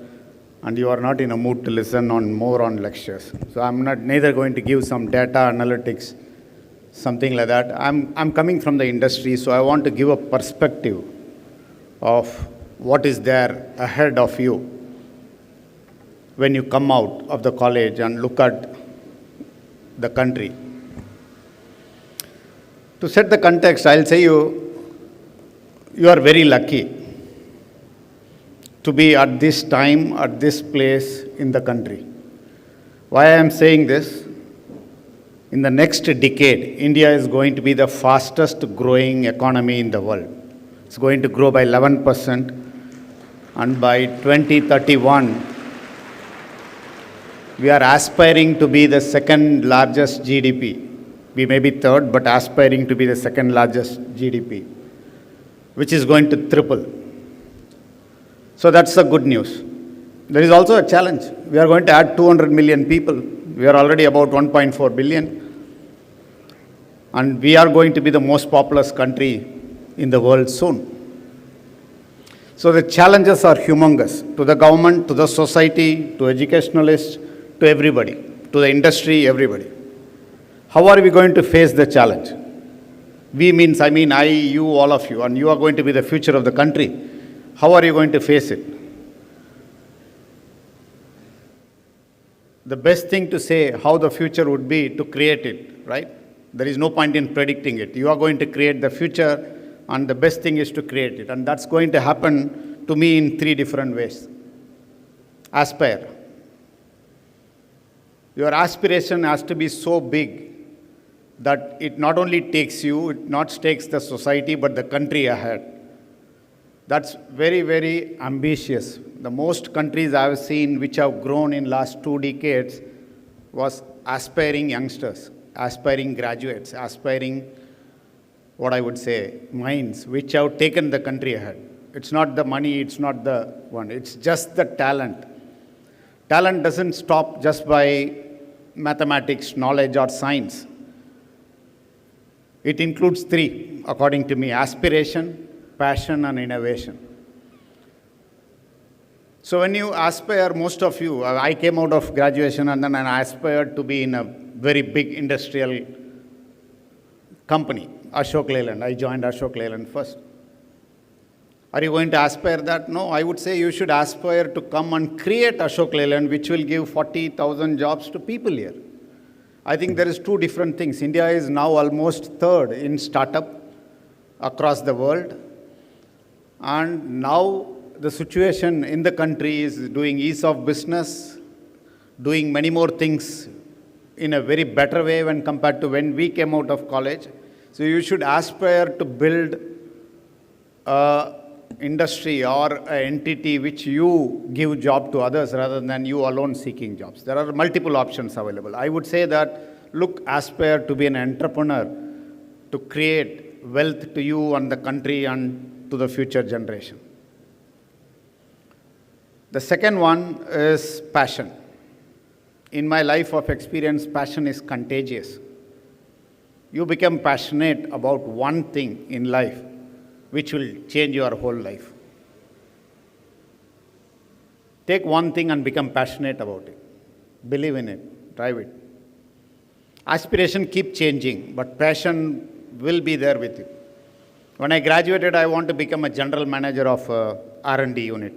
and you are not in a mood to listen on more on lectures. So I'm neither going to give some data analytics, something like that. I'm coming from the industry, so I want to give a perspective of what is there ahead of you when you come out of the college and look at the country. To set the context, I'll say you are very lucky to be at this time, at this place in the country. Why I am saying this? In the next decade, India is going to be the fastest growing economy in the world. It's going to grow by 11%, and by 2031, we are aspiring to be the second largest GDP. We may be third, but aspiring to be the second largest GDP, which is going to triple. So that's the good news. There is also a challenge. We are going to add 200 million people. We are already about 1.4 billion. And we are going to be the most populous country in the world soon. So the challenges are humongous to the government, to the society, to educationalists, to everybody, to the industry, everybody. How are we going to face the challenge? We means, I, you, all of you, and you are going to be the future of the country. How are you going to face it? The best thing to say how the future would be to create it, right? There is no point in predicting it. You are going to create the future, and the best thing is to create it. And that's going to happen to me in 3 different ways. Aspire. Your aspiration has to be so big that it not only takes you, it not takes the society, but the country ahead. That's very, very ambitious. The most countries I have seen which have grown in last 2 decades was aspiring youngsters, aspiring graduates, aspiring, what I would say, minds, which have taken the country ahead. It's not the money, it's not the one, it's just the talent. Talent doesn't stop just by mathematics, knowledge, or science. It includes 3, according to me: aspiration, passion, and innovation. So when you aspire, most of you, I came out of graduation and then I aspired to be in a very big industrial company, Ashok Leyland. I joined Ashok Leyland first. Are you going to aspire that? No, I would say you should aspire to come and create Ashok Leyland, which will give 40,000 jobs to people here. I think there is 2 different things. India is now almost third in startup across the world. And now the situation in the country is doing ease of business, doing many more things in a very better way when compared to when we came out of college. So you should aspire to build an industry or an entity which you give job to others rather than you alone seeking jobs. There are multiple options available. I would say that, look, aspire to be an entrepreneur, to create wealth to you and the country and to the future generation. The second one is passion. In my life of experience, passion is contagious. You become passionate about one thing in life, which will change your whole life. Take one thing and become passionate about it. Believe in it. Drive it. Aspiration keep changing, but passion will be there with you. When I graduated, I want to become a general manager of a R&D unit.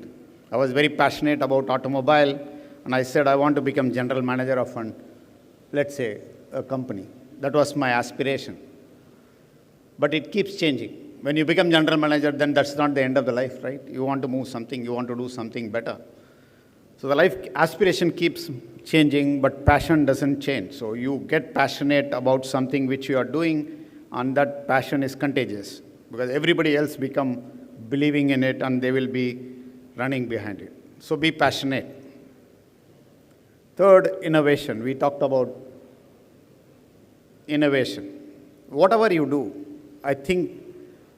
I was very passionate about automobile, and I said I want to become general manager of an, let's say, a company. That was my aspiration. But it keeps changing. When you become general manager, then that's not the end of the life, right? You want to move something, you want to do something better. So the life aspiration keeps changing, but passion doesn't change. So you get passionate about something which you are doing, and that passion is contagious, because everybody else become believing in it, and they will be running behind it. So be passionate. Third, innovation. We talked about innovation. Whatever you do, I think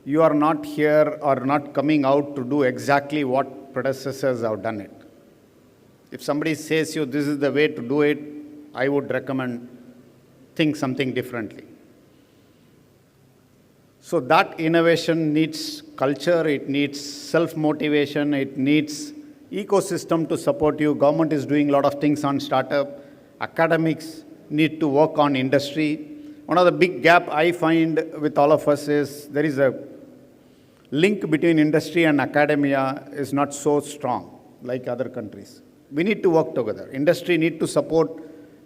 you are not here or not coming out to do exactly what predecessors have done it. If somebody says you this is the way to do it, I would recommend think something differently. So that innovation needs culture, it needs self-motivation, it needs ecosystem to support you. Government is doing a lot of things on startup. Academics need to work on industry. One of the big gap I find with all of us is there is a link between industry and academia is not so strong like other countries. We need to work together. Industry need to support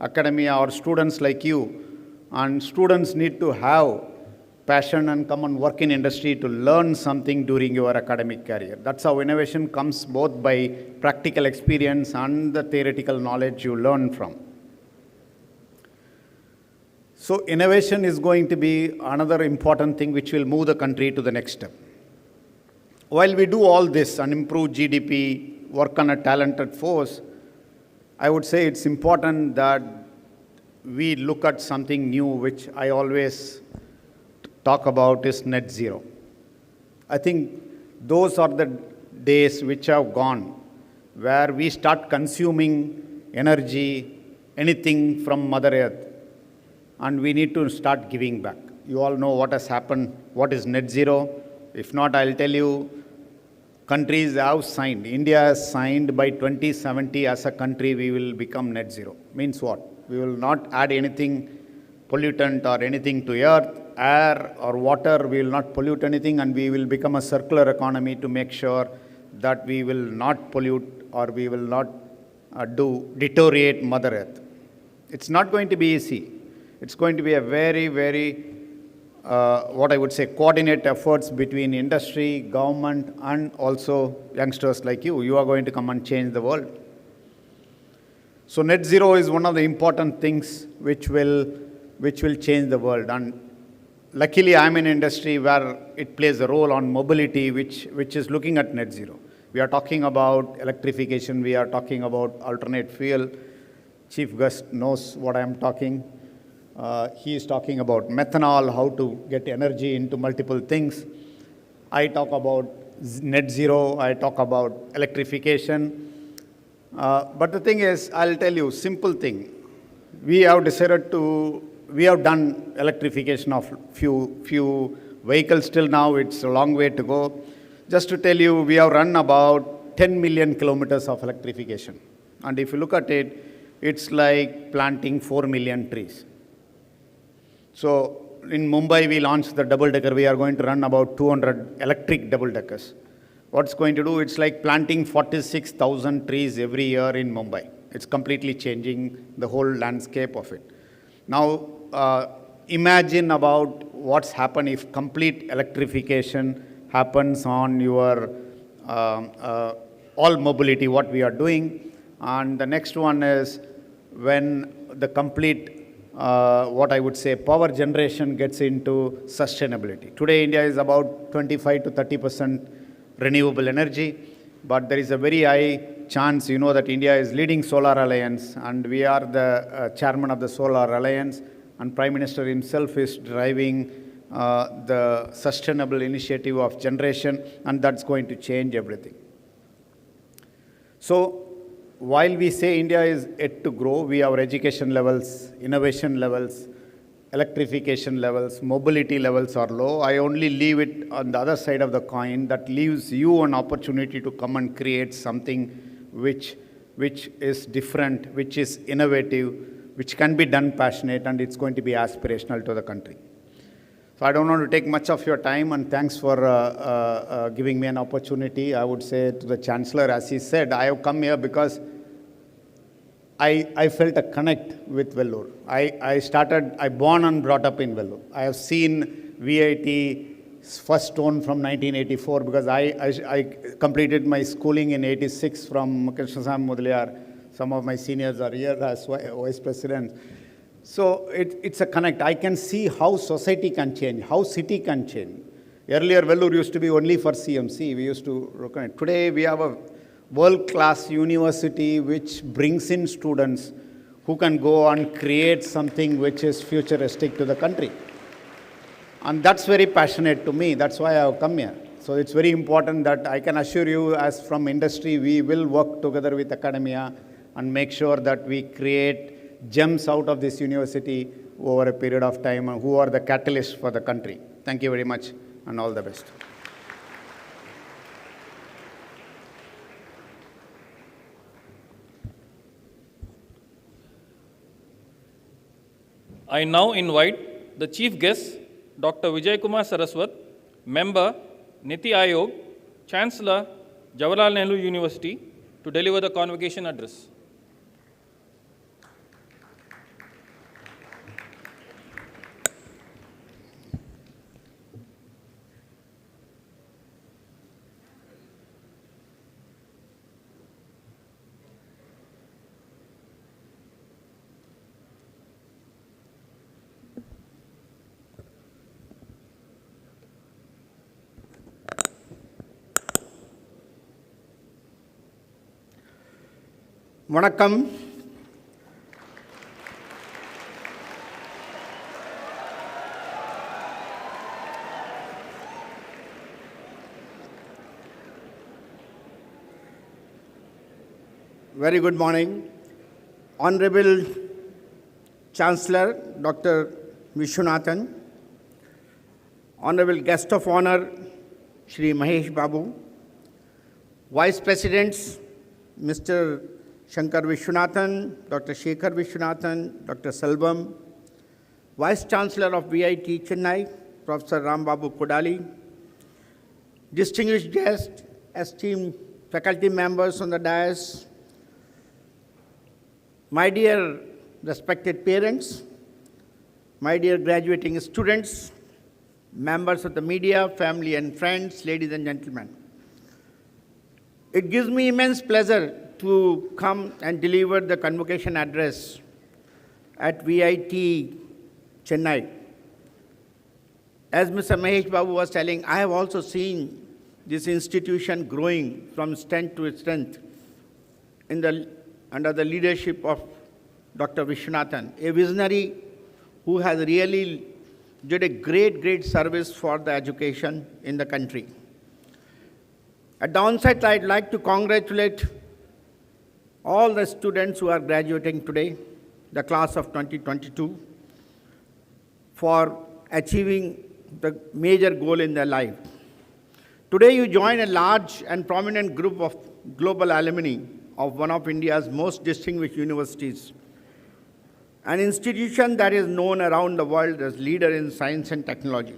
academia or students like you, and students need to have passion and come and work in industry to learn something during your academic career. That's how innovation comes, both by practical experience and the theoretical knowledge you learn from. So innovation is going to be another important thing which will move the country to the next step. While we do all this and improve GDP, work on a talented force, I would say it's important that we look at something new, which I always talk about is net zero. I think those are the days which have gone, where we start consuming energy, anything from Mother Earth, and we need to start giving back. You all know what has happened, what is net zero. If not, I'll tell you, countries have signed. India has signed by 2070 as a country we will become net zero. Means what? We will not add anything pollutant or anything to earth, air or water. We will not pollute anything, and we will become a circular economy to make sure that we will not pollute or we will not deteriorate Mother Earth. It's not going to be easy. It's going to be a very, very what I would say, coordinate efforts between industry, government, and also youngsters like you. You are going to come and change the world. So net zero is one of the important things which will change the world. And luckily, I'm in industry where it plays a role on mobility, which is looking at net zero. We are talking about electrification. We are talking about alternate fuel. Chief guest knows what I'm talking. He is talking about methanol, how to get energy into multiple things. I talk about net zero. I talk about electrification. But the thing is, I'll tell you, simple thing. We have done electrification of few vehicles till now. It's a long way to go. Just to tell you, we have run about 10 million kilometers of electrification. And if you look at it, it's like planting 4 million trees. So in Mumbai, we launched the double-decker. We are going to run about 200 electric double-deckers. What's going to do? It's like planting 46,000 trees every year in Mumbai. It's completely changing the whole landscape of it. Now, imagine about what's happened if complete electrification happens on your all mobility, what we are doing. And the next one is when the complete what I would say, power generation gets into sustainability. Today, India is about 25 to 30% renewable energy, but there is a very high chance, you know, that India is leading Solar Alliance, and we are the chairman of the Solar Alliance, and Prime Minister himself is driving the sustainable initiative of generation, and that's going to change everything. So, while we say India is yet to grow, our education levels, innovation levels, electrification levels, mobility levels are low. I only leave it on the other side of the coin that leaves you an opportunity to come and create something which is different, which is innovative, which can be done passionate, and it's going to be aspirational to the country. So I don't want to take much of your time, and thanks for giving me an opportunity. I would say to the Chancellor, as he said, I have come here because I felt a connect with Vellore. I born and brought up in Vellore. I have seen VIT's first stone from 1984 because I completed my schooling in 86 from Krishnasam Mudaliar. Some of my seniors are here as vice presidents. So it's a connect. I can see how society can change, how city can change. Earlier, Vellore used to be only for CMC. We used to recognize. Today, we have a world-class university which brings in students who can go and create something which is futuristic to the country. And that's very passionate to me. That's why I have come here. So it's very important that I can assure you, as from industry, we will work together with academia and make sure that we create gems out of this university over a period of time, and who are the catalysts for the country. Thank you very much, and all the best. I now invite the Chief Guest, Dr. Saraswat, Member, NITI Aayog, Chancellor, Jawaharlal Nehru University, to deliver the Convocation Address. வணக்கம். Very good morning. Honorable Chancellor Dr. Viswanathan, Honorable Guest of Honor Shri Mahesh Babu, Vice Presidents Mr. Shankar Viswanathan, Dr. Shekhar Viswanathan, Dr. Selvam, Vice Chancellor of VIT Chennai, Professor Babu Kodali, distinguished guests, esteemed faculty members on the dais, my dear respected parents, my dear graduating students, members of the media, family and friends, ladies and gentlemen. It gives me immense pleasure to come and deliver the Convocation Address at VIT Chennai. As Mr. Mahesh Babu was telling, I have also seen this institution growing from strength to strength under the leadership of Dr. Viswanathan, a visionary who has really did a great service for the education in the country. At the onset, I'd like to congratulate all the students who are graduating today, the class of 2022, for achieving the major goal in their life. Today, you join a large and prominent group of global alumni of one of India's most distinguished universities, an institution that is known around the world as leader in science and technology.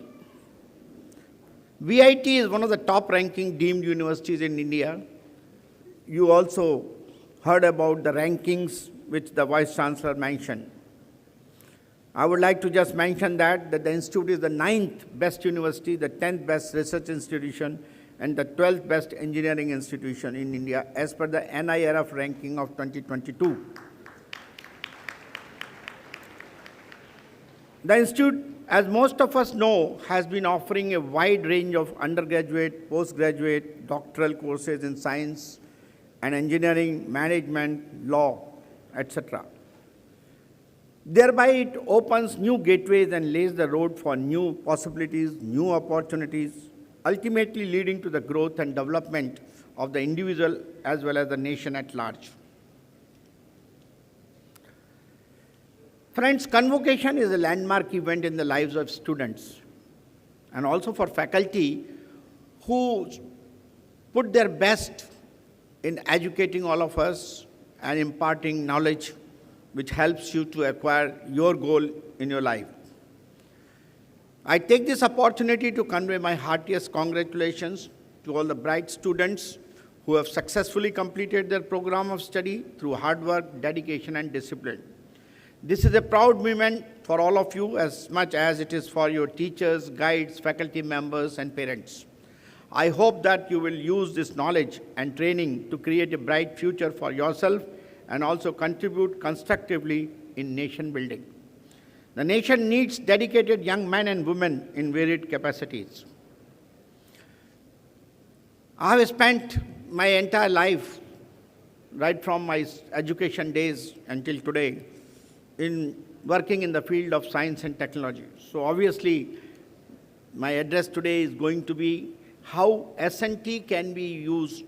VIT is one of the top-ranking deemed universities in India. You also heard about the rankings which the Vice Chancellor mentioned. I would like to just mention that the institute is the 9th best university, the 10th best research institution, and the 12th best engineering institution in India as per the NIRF ranking of 2022. The institute, as most of us know, has been offering a wide range of undergraduate, postgraduate, doctoral courses in science and engineering, management, law, etc. Thereby, it opens new gateways and lays the road for new possibilities, new opportunities, ultimately leading to the growth and development of the individual as well as the nation at large. Friends, Convocation is a landmark event in the lives of students and also for faculty who put their best in educating all of us and imparting knowledge which helps you to acquire your goal in your life. I take this opportunity to convey my heartiest congratulations to all the bright students who have successfully completed their program of study through hard work, dedication, and discipline. This is a proud moment for all of you as much as it is for your teachers, guides, faculty members, and parents. I hope that you will use this knowledge and training to create a bright future for yourself and also contribute constructively in nation building. The nation needs dedicated young men and women in varied capacities. I have spent my entire life, right from my education days until today, in working in the field of science and technology. So obviously, my address today is going to be how S&T can be used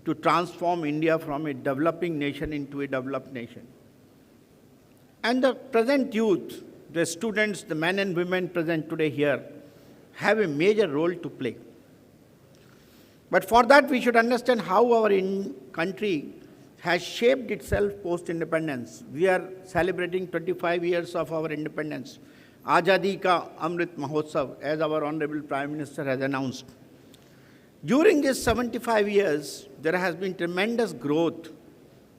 to transform India from a developing nation into a developed nation. And the present youth, the students, the men and women present today here, have a major role to play. But for that, we should understand how our country has shaped itself post-independence. We are celebrating 25 years of our independence. Azadi Ka Amrit Mahotsav, as our Honorable Prime Minister has announced. During these 75 years, there has been tremendous growth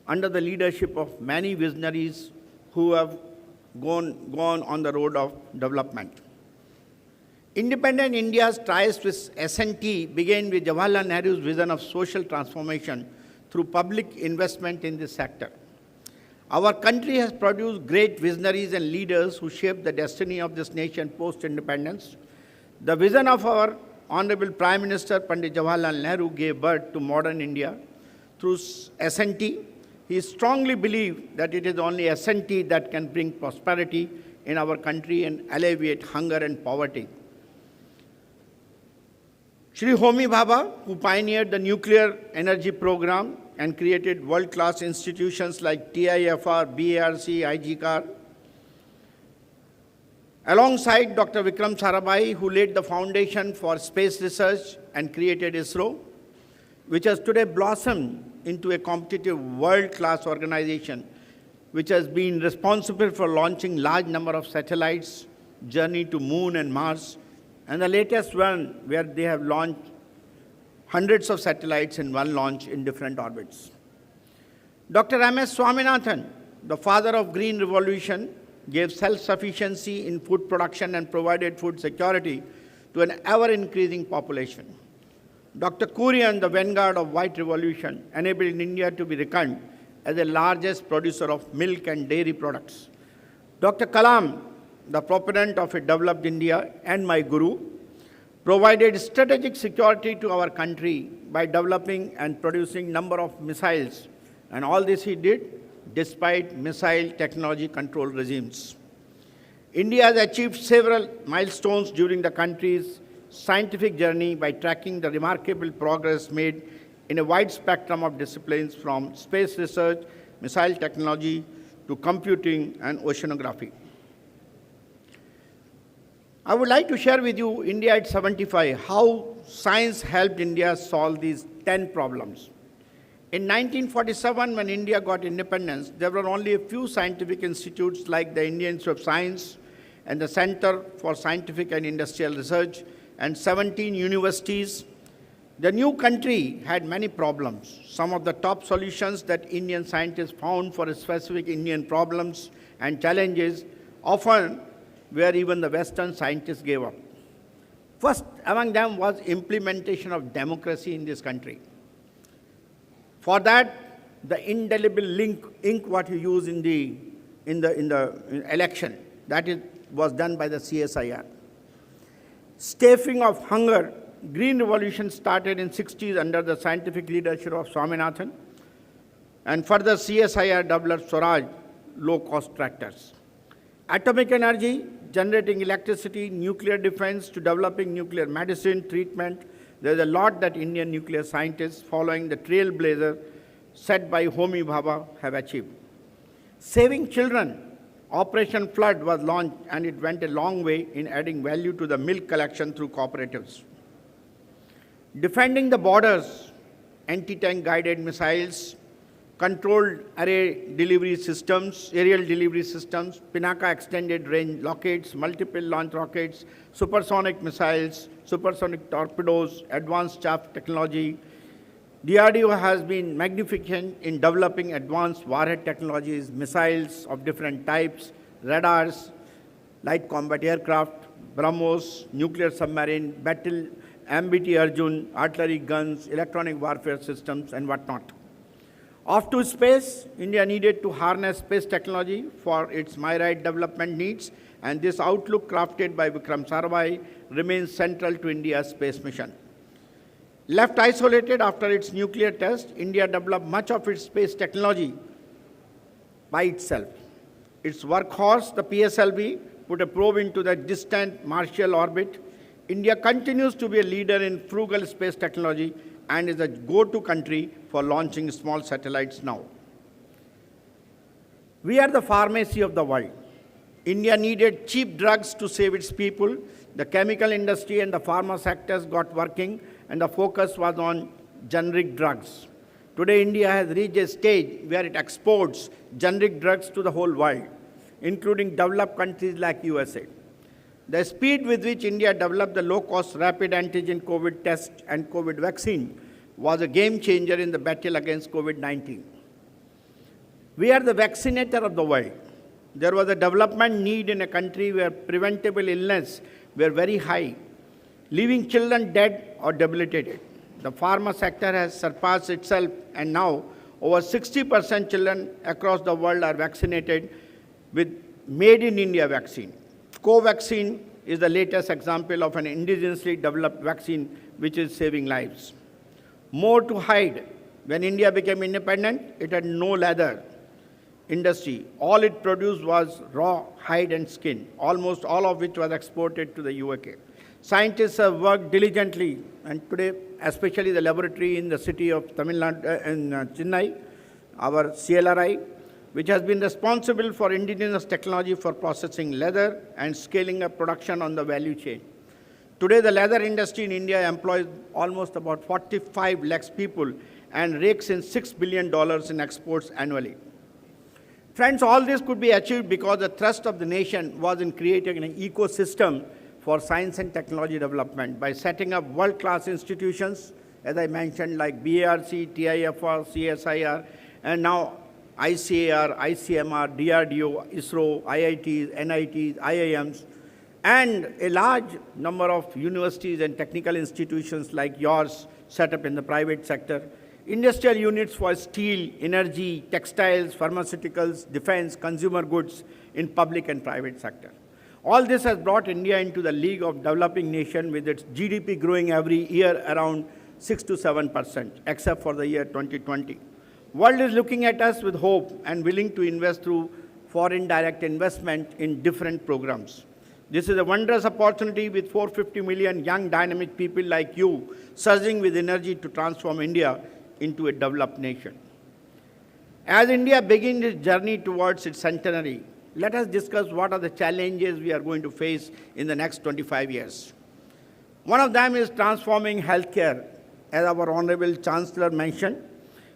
under the leadership of many visionaries who have gone on the road of development. Independent India's ties with S&T began with Jawaharlal Nehru's vision of social transformation through public investment in this sector. Our country has produced great visionaries and leaders who shaped the destiny of this nation post-independence. The vision of our Honorable Prime Minister Pandit Jawaharlal Nehru gave birth to modern India through S&T. He strongly believed that it is only S&T that can bring prosperity in our country and alleviate hunger and poverty. Shri Homi Bhabha, who pioneered the nuclear energy program and created world-class institutions like TIFR, BARC, IGCAR, alongside Dr. Vikram Sarabhai, who laid the foundation for space research and created ISRO, which has today blossomed into a competitive world-class organization, which has been responsible for launching large number of satellites, journey to Moon and Mars, and the latest one where they have launched hundreds of satellites in one launch in different orbits. Dr. M.S. Swaminathan, the father of Green Revolution, gave self-sufficiency in food production and provided food security to an ever-increasing population. Dr. Kurian, the vanguard of White Revolution, enabled India to be reckoned as the largest producer of milk and dairy products. Dr. Kalam, the proponent of a developed India and my guru, provided strategic security to our country by developing and producing number of missiles. And all this he did despite missile technology control regimes. India has achieved several milestones during the country's scientific journey by tracking the remarkable progress made in a wide spectrum of disciplines from space research, missile technology, to computing and oceanography. I would like to share with you India at 75, how science helped India solve these 10 problems. In 1947, when India got independence, there were only a few scientific institutes like the Indian Institute of Science and the Center for Scientific and Industrial Research and 17 universities. The new country had many problems. Some of the top solutions that Indian scientists found for specific Indian problems and challenges often where even the Western scientists gave up. First among them was implementation of democracy in this country. For that, the indelible ink what you use in the election, was done by the CSIR. Staving of hunger, Green Revolution started in 60s under the scientific leadership of Swaminathan, and further CSIR developed Swaraj, low-cost tractors. Atomic energy, generating electricity, nuclear defense to developing nuclear medicine, treatment. There's a lot that Indian nuclear scientists, following the trailblazer set by Homi Bhabha, have achieved. Saving children, Operation Flood was launched, and it went a long way in adding value to the milk collection through cooperatives. Defending the borders, anti-tank guided missiles, controlled aerial delivery systems, Pinaka extended range rockets, multiple launch rockets, supersonic missiles, supersonic torpedoes, advanced chaff technology. DRDO has been magnificent in developing advanced warhead technologies, missiles of different types, radars, light combat aircraft, BrahMos, nuclear submarine, battle, MBT Arjun, artillery guns, electronic warfare systems, and whatnot. Off to space, India needed to harness space technology for its MyRide development needs, and this outlook crafted by Vikram Sarabhai remains central to India's space mission. Left isolated after its nuclear test, India developed much of its space technology by itself. Its workhorse, the PSLV, put a probe into the distant Martian orbit. India continues to be a leader in frugal space technology and is a go-to country for launching small satellites now. We are the pharmacy of the world. India needed cheap drugs to save its people. The chemical industry and the pharma sectors got working, and the focus was on generic drugs. Today, India has reached a stage where it exports generic drugs to the whole world, including developed countries like USA. The speed with which India developed the low-cost rapid antigen COVID test and COVID vaccine was a game changer in the battle against COVID-19. We are the vaccinator of the world. There was a development need in a country where preventable illness were very high, leaving children dead or debilitated. The pharma sector has surpassed itself, and now over 60% children across the world are vaccinated with made in India vaccine. Covaxin is the latest example of an indigenously developed vaccine which is saving lives. More to hide. When India became independent, it had no leather industry. All it produced was raw hide and skin, almost all of which was exported to the UK. Scientists have worked diligently, and today, especially the laboratory in the city of Tamil Nadu, in Chennai, our CLRI, which has been responsible for indigenous technology for processing leather and scaling up production on the value chain. Today, the leather industry in India employs almost about 45 lakhs people and rakes in $6 billion in exports annually. Friends, all this could be achieved because the thrust of the nation was in creating an ecosystem for science and technology development by setting up world-class institutions, as I mentioned, like BARC, TIFR, CSIR, and now ICAR, ICMR, DRDO, ISRO, IITs, NITs, IIMs, and a large number of universities and technical institutions like yours set up in the private sector, industrial units for steel, energy, textiles, pharmaceuticals, defense, consumer goods in public and private sector. All this has brought India into the league of developing nations with its GDP growing every year around 6 to 7%, except for the year 2020. World is looking at us with hope and willing to invest through foreign direct investment in different programs. This is a wondrous opportunity with 450 million young dynamic people like you surging with energy to transform India into a developed nation. As India begins its journey towards its centenary, let us discuss what are the challenges we are going to face in the next 25 years. One of them is transforming healthcare. As our Hon'ble Chancellor mentioned,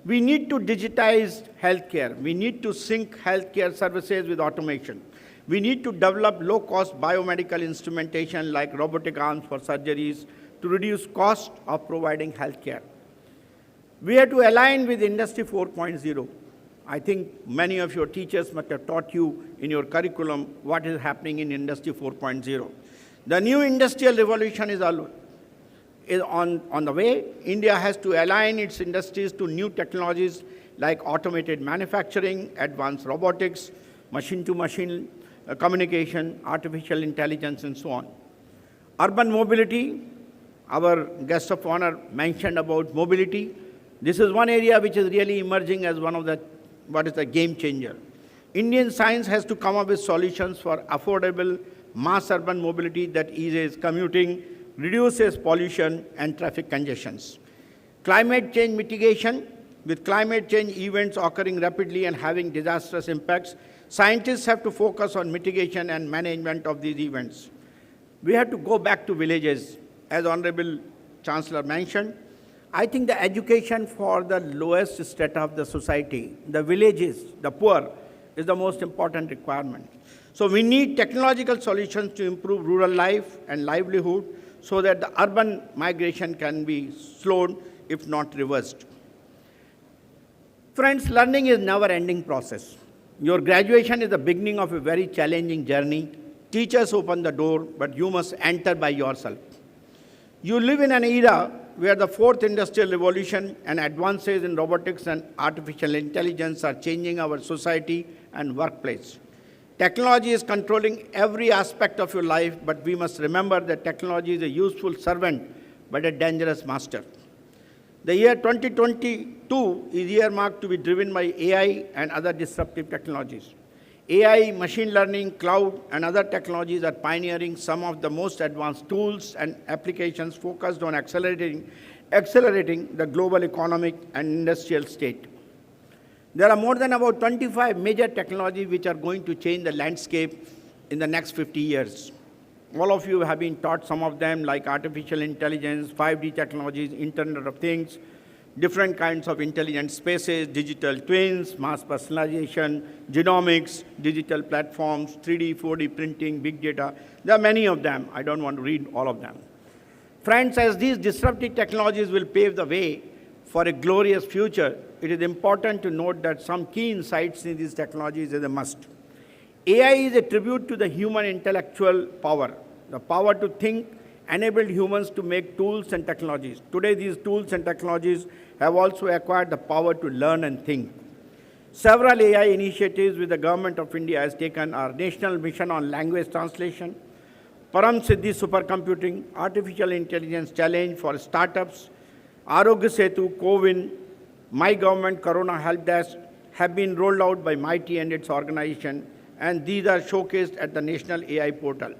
we need to digitize healthcare. We need to sync healthcare services with automation. We need to develop low-cost biomedical instrumentation like robotic arms for surgeries to reduce cost of providing healthcare. We have to align with Industry 4.0. I think many of your teachers must have taught you in your curriculum what is happening in Industry 4.0. The new industrial revolution is on the way. India has to align its industries to new technologies like automated manufacturing, advanced robotics, machine-to-machine communication, artificial intelligence, and so on. Urban mobility, our guest of honor mentioned about mobility. This is one area which is really emerging as one of the game changer. Indian science has to come up with solutions for affordable mass urban mobility that eases commuting, reduces pollution and traffic congestions. Climate change mitigation, With climate change events occurring rapidly and having disastrous impacts, scientists have to focus on mitigation and management of these events. We have to go back to villages, as Honorable Chancellor mentioned. I think the education for the lowest strata of the society, the villages, the poor, is the most important requirement. So we need technological solutions to improve rural life and livelihood so that the urban migration can be slowed, if not reversed. Friends, learning is a never-ending process. Your graduation is the beginning of a very challenging journey. Teachers open the door, but you must enter by yourself. You live in an era where the fourth industrial revolution and advances in robotics and artificial intelligence are changing our society and workplace. Technology is controlling every aspect of your life, but we must remember that technology is a useful servant, but a dangerous master. The year 2022 is earmarked to be driven by AI and other disruptive technologies. AI, machine learning, cloud, and other technologies are pioneering some of the most advanced tools and applications focused on accelerating the global economic and industrial state. There are more than about 25 major technologies which are going to change the landscape in the next 50 years. All of you have been taught some of them, like artificial intelligence, 5D technologies, Internet of Things, different kinds of intelligent spaces, digital twins, mass personalization, genomics, digital platforms, 3D, 4D printing, big data. There are many of them. I don't want to read all of them. Friends, as these disruptive technologies will pave the way for a glorious future, it is important to note that some key insights in these technologies is a must. AI is a tribute to the human intellectual power. The power to think enabled humans to make tools and technologies. Today, these tools and technologies have also acquired the power to learn and think. Several AI initiatives with the Government of India has taken our National Mission on Language Translation, Param Siddhi Supercomputing, Artificial Intelligence Challenge for Startups, Arogya Setu, CoWIN, My Government Corona Help Desk have been rolled out by MITI and its organization, and these are showcased at the National AI Portal.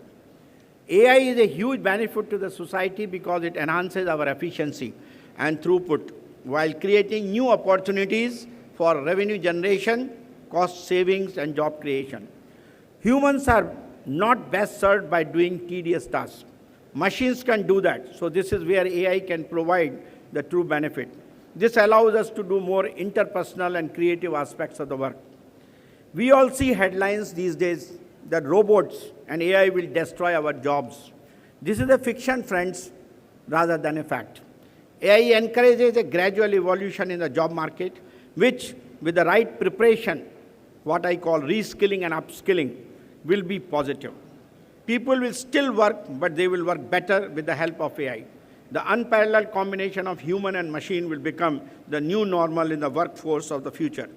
AI is a huge benefit to the society because it enhances our efficiency and throughput while creating new opportunities for revenue generation, cost savings, and job creation. Humans are not best served by doing tedious tasks. Machines can do that, so this is where AI can provide the true benefit. This allows us to do more interpersonal and creative aspects of the work. We all see headlines these days that robots and AI will destroy our jobs. This is a fiction, friends, rather than a fact. AI encourages a gradual evolution in the job market, which, with the right preparation, what I call reskilling and upskilling, will be positive. People will still work, but they will work better with the help of AI. The unparalleled combination of human and machine will become the new normal in the workforce of the future.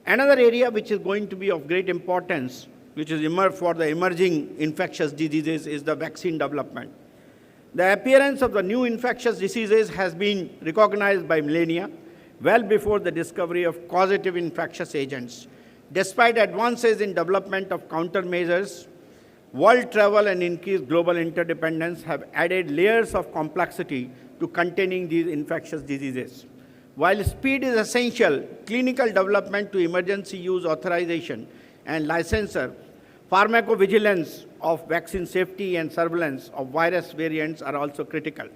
Another area which is going to be of great importance, which is for the emerging infectious diseases, is the vaccine development. The appearance of the new infectious diseases has been recognized by millennia, well before the discovery of causative infectious agents. Despite advances in development of countermeasures, world travel and increased global interdependence have added layers of complexity to containing these infectious diseases. While speed is essential, clinical development to emergency use authorization and licensure, pharmacovigilance of vaccine safety and surveillance of virus variants are also critical.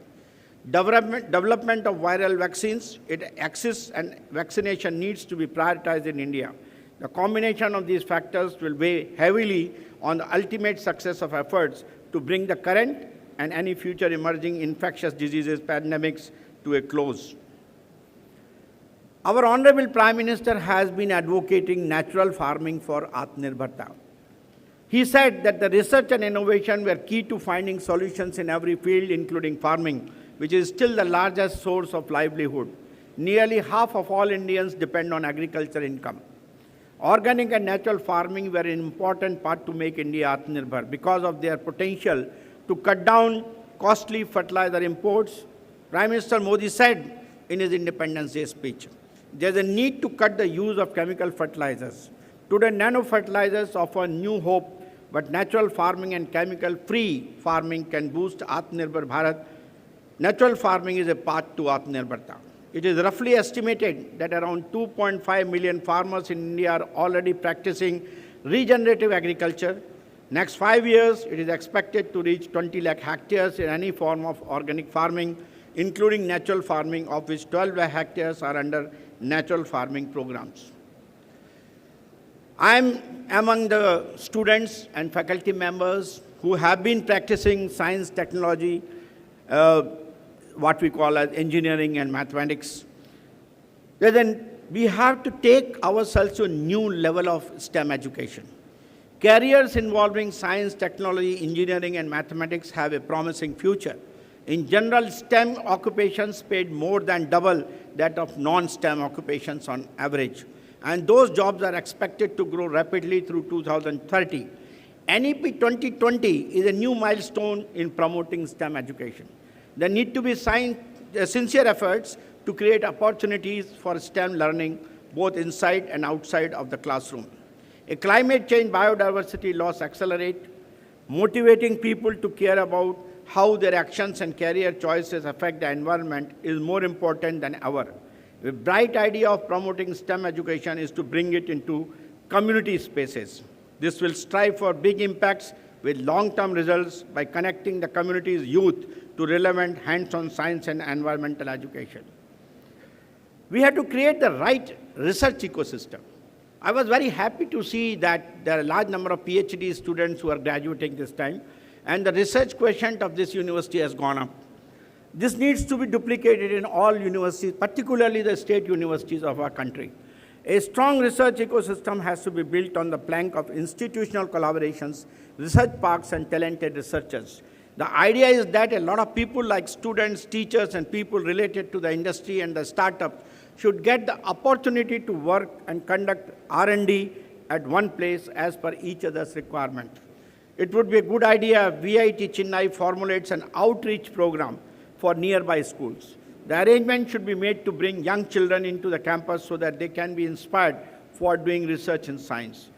Development of viral vaccines, its access and vaccination needs to be prioritized in India. The combination of these factors will weigh heavily on the ultimate success of efforts to bring the current and any future emerging infectious diseases pandemics to a close. Our Honorable Prime Minister has been advocating natural farming for Atmanirbharta. He said that the research and innovation were key to finding solutions in every field, including farming, which is still the largest source of livelihood. Nearly half of all Indians depend on agriculture income. Organic and natural farming were an important part to make India Atmanirbhar because of their potential to cut down costly fertilizer imports. Prime Minister Modi said in his Independence Day speech, there's a need to cut the use of chemical fertilizers. Today, nano-fertilizers offer new hope, but natural farming and chemical-free farming can boost Atmanirbhar Bharat. Natural farming is a path to Atmanirbharta. It is roughly estimated that around 2.5 million farmers in India are already practicing regenerative agriculture. Next 5 years, it is expected to reach 20 lakh hectares in any form of organic farming, including natural farming, of which 12 lakh hectares are under natural farming programs. I am among the students and faculty members who have been practicing science, technology, what we call as engineering and mathematics. Then we have to take ourselves to a new level of STEM education. Careers involving science, technology, engineering, and mathematics have a promising future. In general, STEM occupations paid more than double that of non-STEM occupations on average. And those jobs are expected to grow rapidly through 2030. NEP 2020 is a new milestone in promoting STEM education. There need to be sincere efforts to create opportunities for STEM learning both inside and outside of the classroom. A climate change biodiversity loss accelerate, motivating people to care about how their actions and career choices affect the environment is more important than ever. The bright idea of promoting STEM education is to bring it into community spaces. This will strive for big impacts with long-term results by connecting the community's youth to relevant hands-on science and environmental education. We have to create the right research ecosystem. I was very happy to see that there are a large number of PhD students who are graduating this time, and the research quotient of this university has gone up. This needs to be duplicated in all universities, particularly the state universities of our country. A strong research ecosystem has to be built on the plank of institutional collaborations, research parks, and talented researchers. The idea is that a lot of people like students, teachers, and people related to the industry and the startups should get the opportunity to work and conduct R&D at one place as per each other's requirement. It would be a good idea if VIT Chennai formulates an outreach program for nearby schools. The arrangement should be made to bring young children into the campus so that they can be inspired for doing research in science.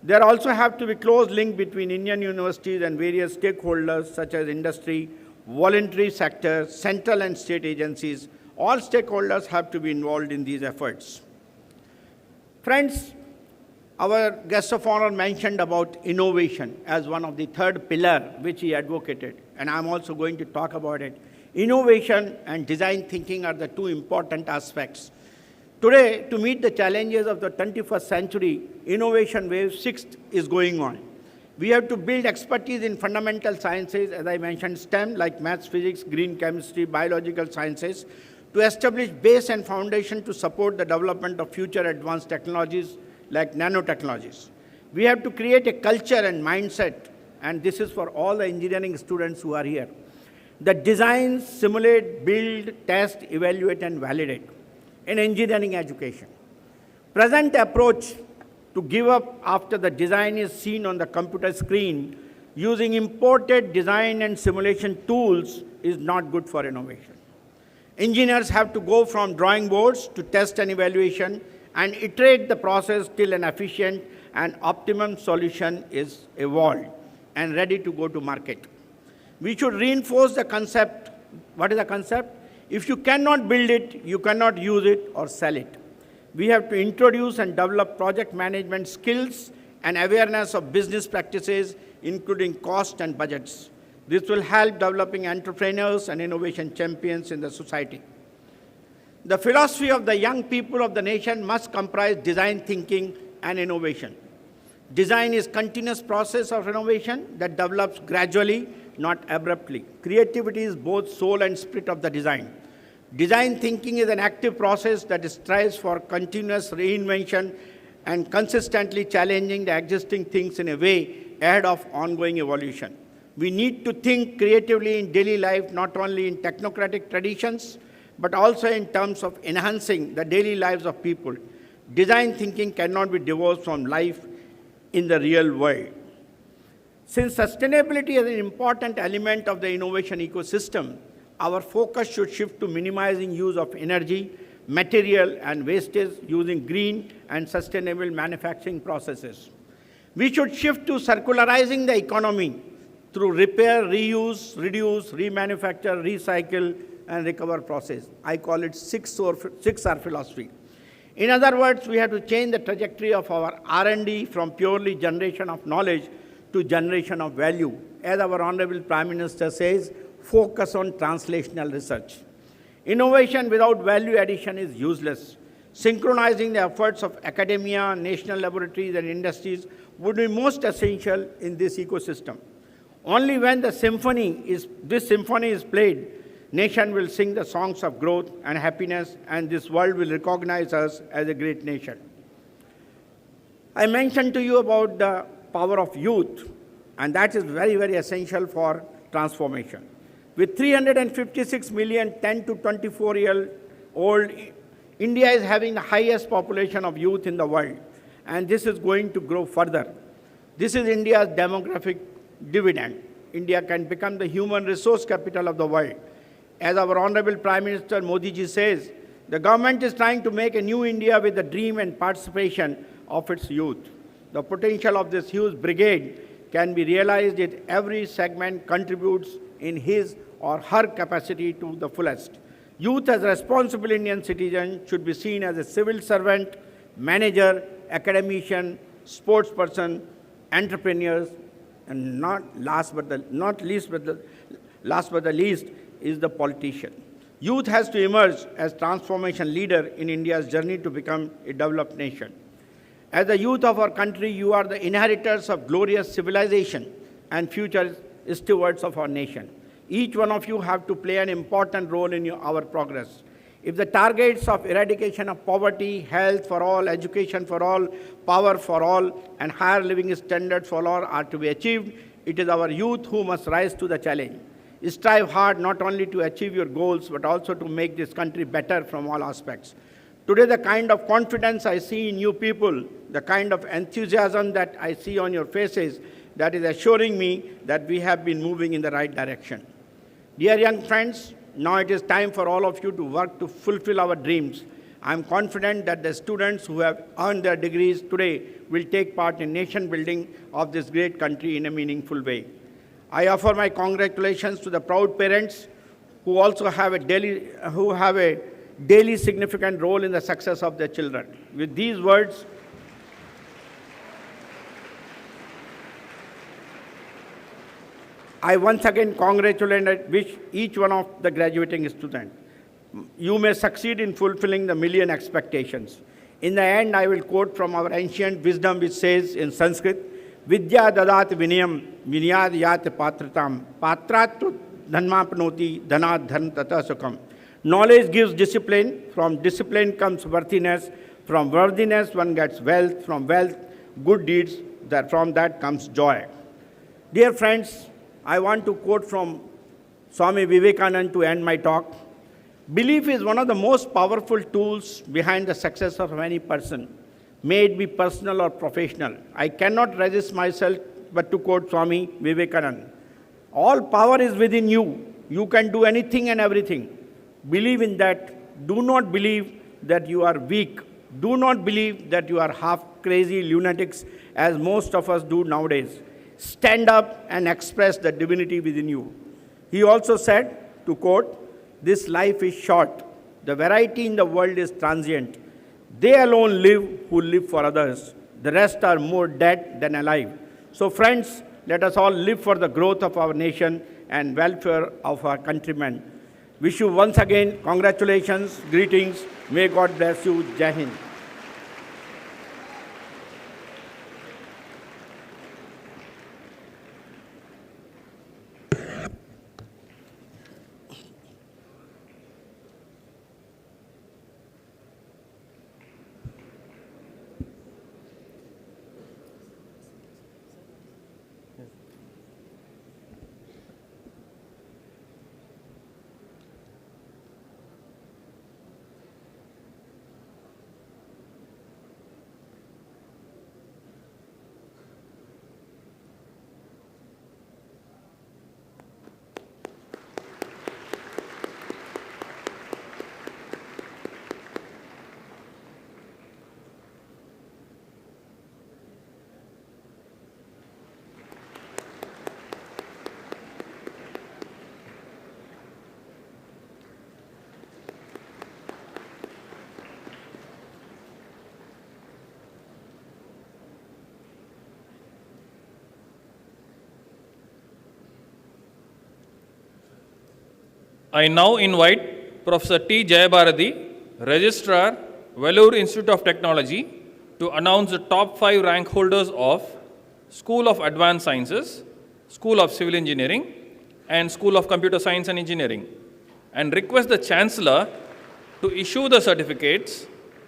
There also have to be close link between Indian universities and various stakeholders such as industry, voluntary sector, central and state agencies. All stakeholders have to be involved in these efforts. Friends, our guest of honor mentioned about innovation as one of the third pillar which he advocated, and I'm also going to talk about it. Innovation and design thinking are the two important aspects. Today, to meet the challenges of the 21st century, innovation wave 6 is going on. We have to build expertise in fundamental sciences, as I mentioned, STEM, like maths, physics, green chemistry, biological sciences, to establish base and foundation to support the development of future advanced technologies like nanotechnologies. We have to create a culture and mindset, and this is for all the engineering students who are here, that design, simulate, build, test, evaluate, and validate in engineering education. Present approach to give up after the design is seen on the computer screen using imported design and simulation tools is not good for innovation. Engineers have to go from drawing boards to test and evaluation and iterate the process till an efficient and optimum solution is evolved and ready to go to market. We should reinforce the concept. What is the concept? If you cannot build it, you cannot use it or sell it. We have to introduce and develop project management skills and awareness of business practices, including cost and budgets. This will help developing entrepreneurs and innovation champions in the society. The philosophy of the young people of the nation must comprise design thinking and innovation. Design is a continuous process of innovation that develops gradually, not abruptly. Creativity is both soul and spirit of the design. Design thinking is an active process that strives for continuous reinvention and consistently challenging the existing things in a way ahead of ongoing evolution. We need to think creatively in daily life, not only in technocratic traditions, but also in terms of enhancing the daily lives of people. Design thinking cannot be divorced from life in the real world. Since sustainability is an important element of the innovation ecosystem, our focus should shift to minimizing use of energy, material, and wastage using green and sustainable manufacturing processes. We should shift to circularizing the economy through repair, reuse, reduce, remanufacture, recycle, and recover process. I call it 6R philosophy. In other words, we have to change the trajectory of our R&D from purely generation of knowledge to generation of value. As our Honorable Prime Minister says, focus on translational research. Innovation without value addition is useless. Synchronizing the efforts of academia, national laboratories, and industries would be most essential in this ecosystem. Only when this symphony is played, nation will sing the songs of growth and happiness, and this world will recognize us as a great nation. I mentioned to you about the power of youth, and that is very, very essential for transformation. With 356 million 10 to 24-year-old, India is having the highest population of youth in the world, and this is going to grow further. This is India's demographic dividend. India can become the human resource capital of the world. As our Honorable Prime Minister Modi ji says, the government is trying to make a new India with the dream and participation of its youth. The potential of this huge brigade can be realized if every segment contributes in his or her capacity to the fullest. Youth as responsible Indian citizens should be seen as a civil servant, manager, academician, sports person, entrepreneurs, and last but the least is the politician. Youth has to emerge as transformation leader in India's journey to become a developed nation. As the youth of our country, you are the inheritors of glorious civilization and future stewards of our nation. Each one of you have to play an important role in our progress. If the targets of eradication of poverty, health for all, education for all, power for all, and higher living standards for all are to be achieved, it is our youth who must rise to the challenge. Strive hard not only to achieve your goals, but also to make this country better from all aspects. Today, the kind of confidence I see in you people, the kind of enthusiasm that I see on your faces, that is assuring me that we have been moving in the right direction. Dear young friends, now it is time for all of you to work to fulfill our dreams. I am confident that the students who have earned their degrees today will take part in nation building of this great country in a meaningful way. I offer my congratulations to the proud parents who also have a daily significant role in the success of their children. With these words, I once again congratulate and wish each one of the graduating students. You may succeed in fulfilling the million expectations. In the end, I will quote from our ancient wisdom which says in Sanskrit, Vidya dadat vinayam vinyad yat patratam patrattu dhanmapnoti dhanat dhan tata sukham. Knowledge gives discipline. From discipline comes worthiness. From worthiness one gets wealth. From wealth, good deeds. From that comes joy. Dear friends, I want to quote from Swami Vivekananda to end my talk. Belief is one of the most powerful tools behind the success of any person, may it be personal or professional. I cannot resist myself but to quote Swami Vivekananda. All power is within you. You can do anything and everything. Believe in that. Do not believe that you are weak. Do not believe that you are half crazy lunatics as most of us do nowadays. Stand up and express the divinity within you. He also said, to quote, this life is short. The variety in the world is transient. They alone live who live for others. The rest are more dead than alive. So friends, let us all live for the growth of our nation and welfare of our countrymen. Wish you once again congratulations, greetings. May God bless you. Jai Hind. I now invite Professor T. Jayabharati, Registrar, Vellore Institute of Technology, to announce the top 5 rank holders of School of Advanced Sciences, School of Civil Engineering, and School of Computer Science and Engineering, and request the Chancellor to issue the certificates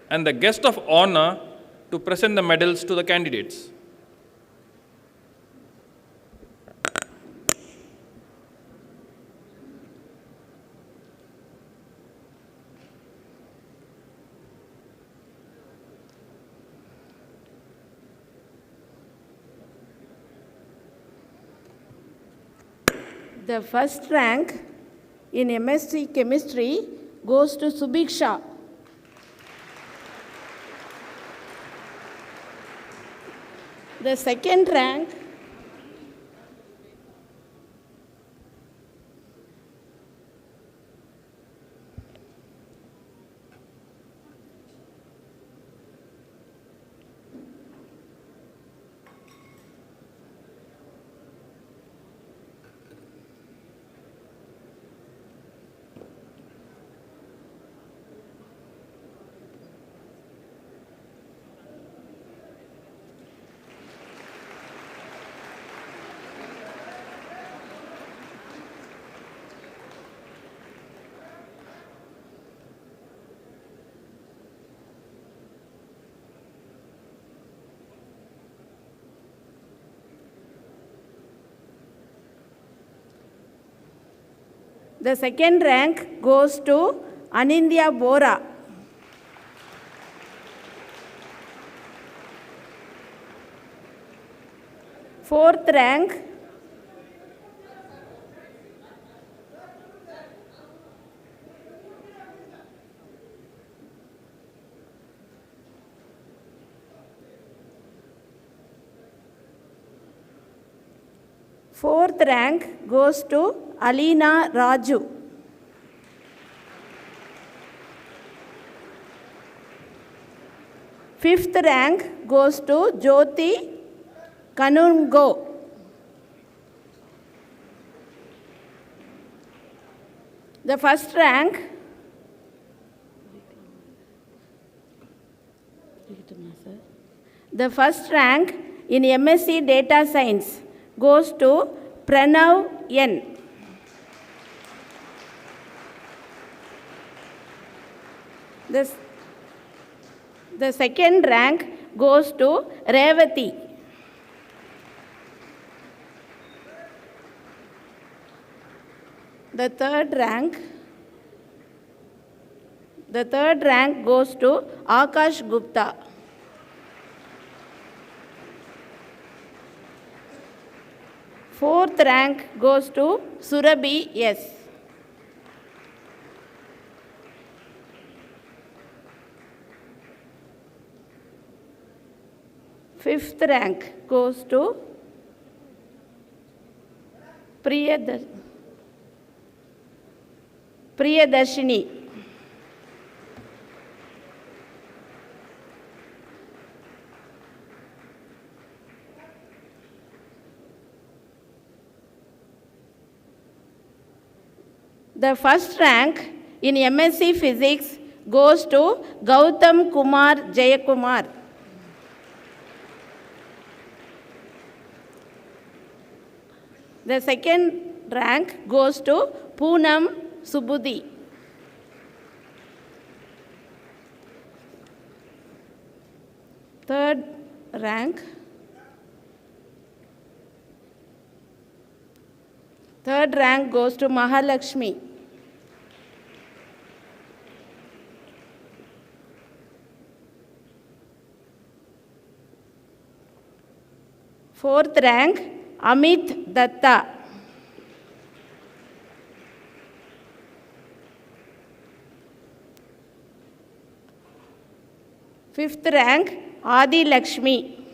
and the guest of honor to present the medals to the candidates. The first rank in MSc Chemistry goes to Subiksha. The second rank The second rank goes to Anindya Bora. Fourth rank goes to Alina Raju. Fifth rank goes to Jyoti Kanungo. The first rank in MSc Data Science goes to Pranav N. The second rank goes to Revati. The third rank goes to Akash Gupta. Fourth rank goes to Surabhi S. Fifth rank goes to Priyadarshini. The first rank in MSc Physics goes to Gautam Kumar Jayakumar. The second rank goes to Poonam Subudhi. Third rank goes to Mahalakshmi. Fourth rank Amit Datta. Fifth rank Adi Lakshmi.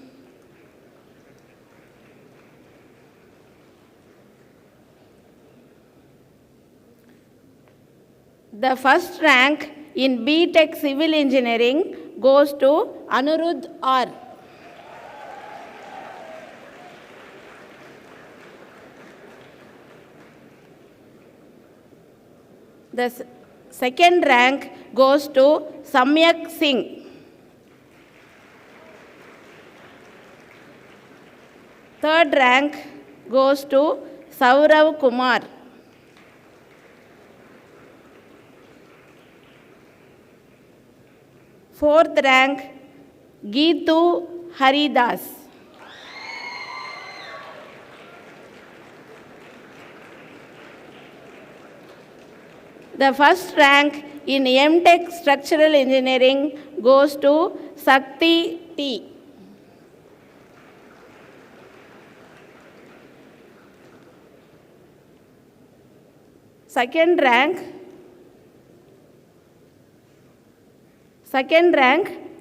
The first rank in B.Tech Civil Engineering goes to Anuruddh R. The second rank goes to Samyak Singh. Third rank goes to Saurav Kumar. Fourth rank, Geetu Haridas. The first rank in M.Tech Structural Engineering goes to Sakti T. Second rank,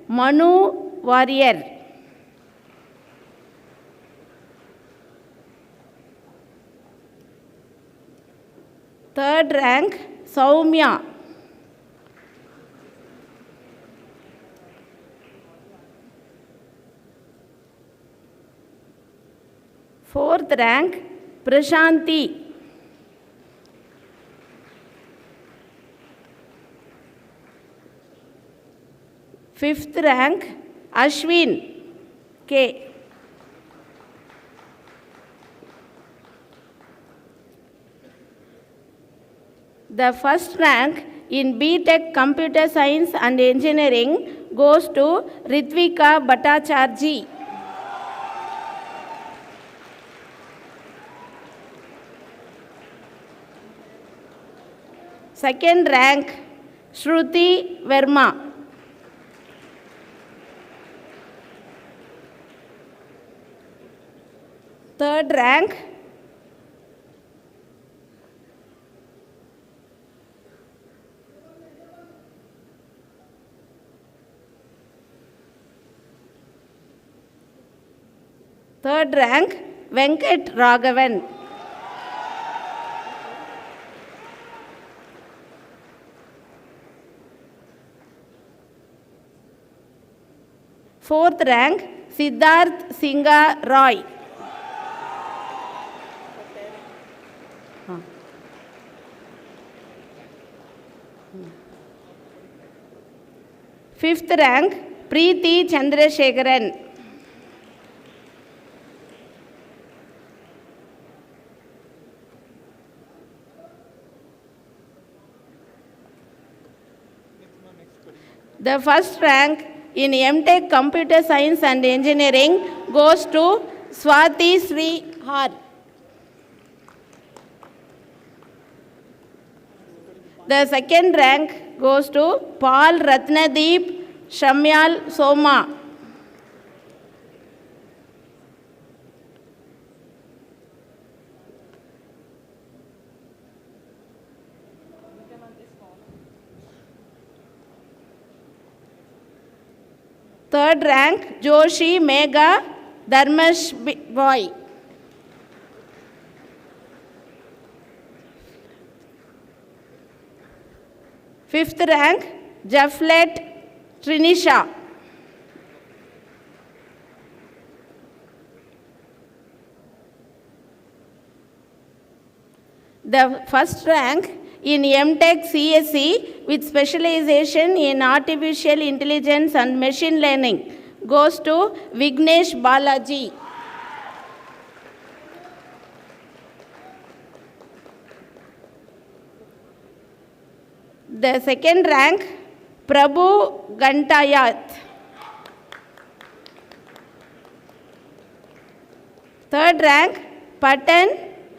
Manu Warrior. Third rank, Soumya. Fourth rank, Prashanti. Fifth rank, Ashwin K. The first rank in B.Tech Computer Science and Engineering goes to Ritvika Bhattacharjee. Second rank, Shruti Verma. Third rank, Venkat Raghavan. Fourth rank, Siddharth Singha Roy. Fifth rank, Preeti Chandrasekharan. The first rank in M.Tech Computer Science and Engineering goes to Swati Sri Har. The second rank goes to Paul Ratnadeep Shamyal Soma. Third rank, Joshi Megha Dharmesh Boy. Fifth rank, Jaflet Trinisha. The first rank in M.Tech CSE with specialization in artificial intelligence and machine learning goes to Vignesh Balaji. The second rank, Prabhu Gantayat. Third rank, Patan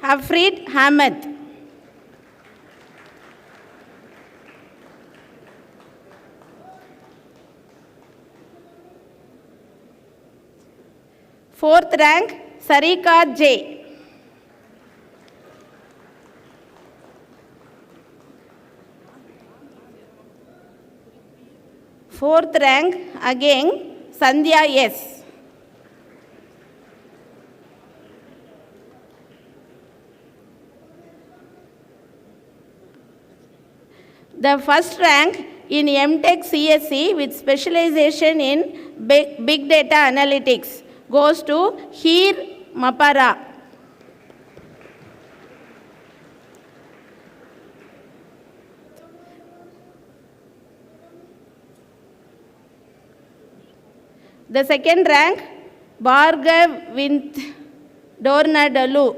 Hafrid Hamad. Fourth rank, Sarika J. Fourth rank, again, Sandhya S. The first rank in M.Tech CSE with specialization in big data analytics goes to Heer Mapara. The second rank, Bhargav with Dornadalu.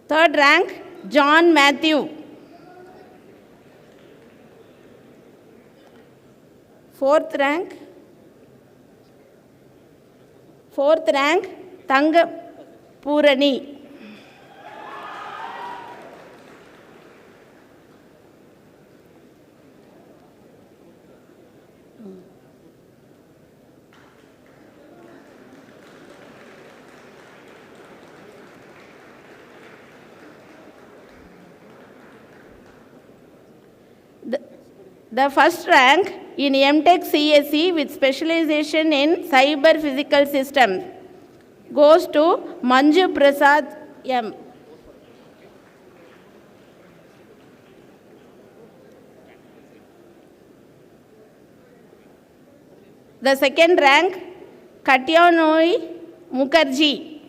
Third rank, John Matthew. Fourth rank, Thanga Purani. The first rank in MTech CSE with specialization in cyber physical systems goes to Manju Prasad M. The second rank, Katyanoi Mukherjee.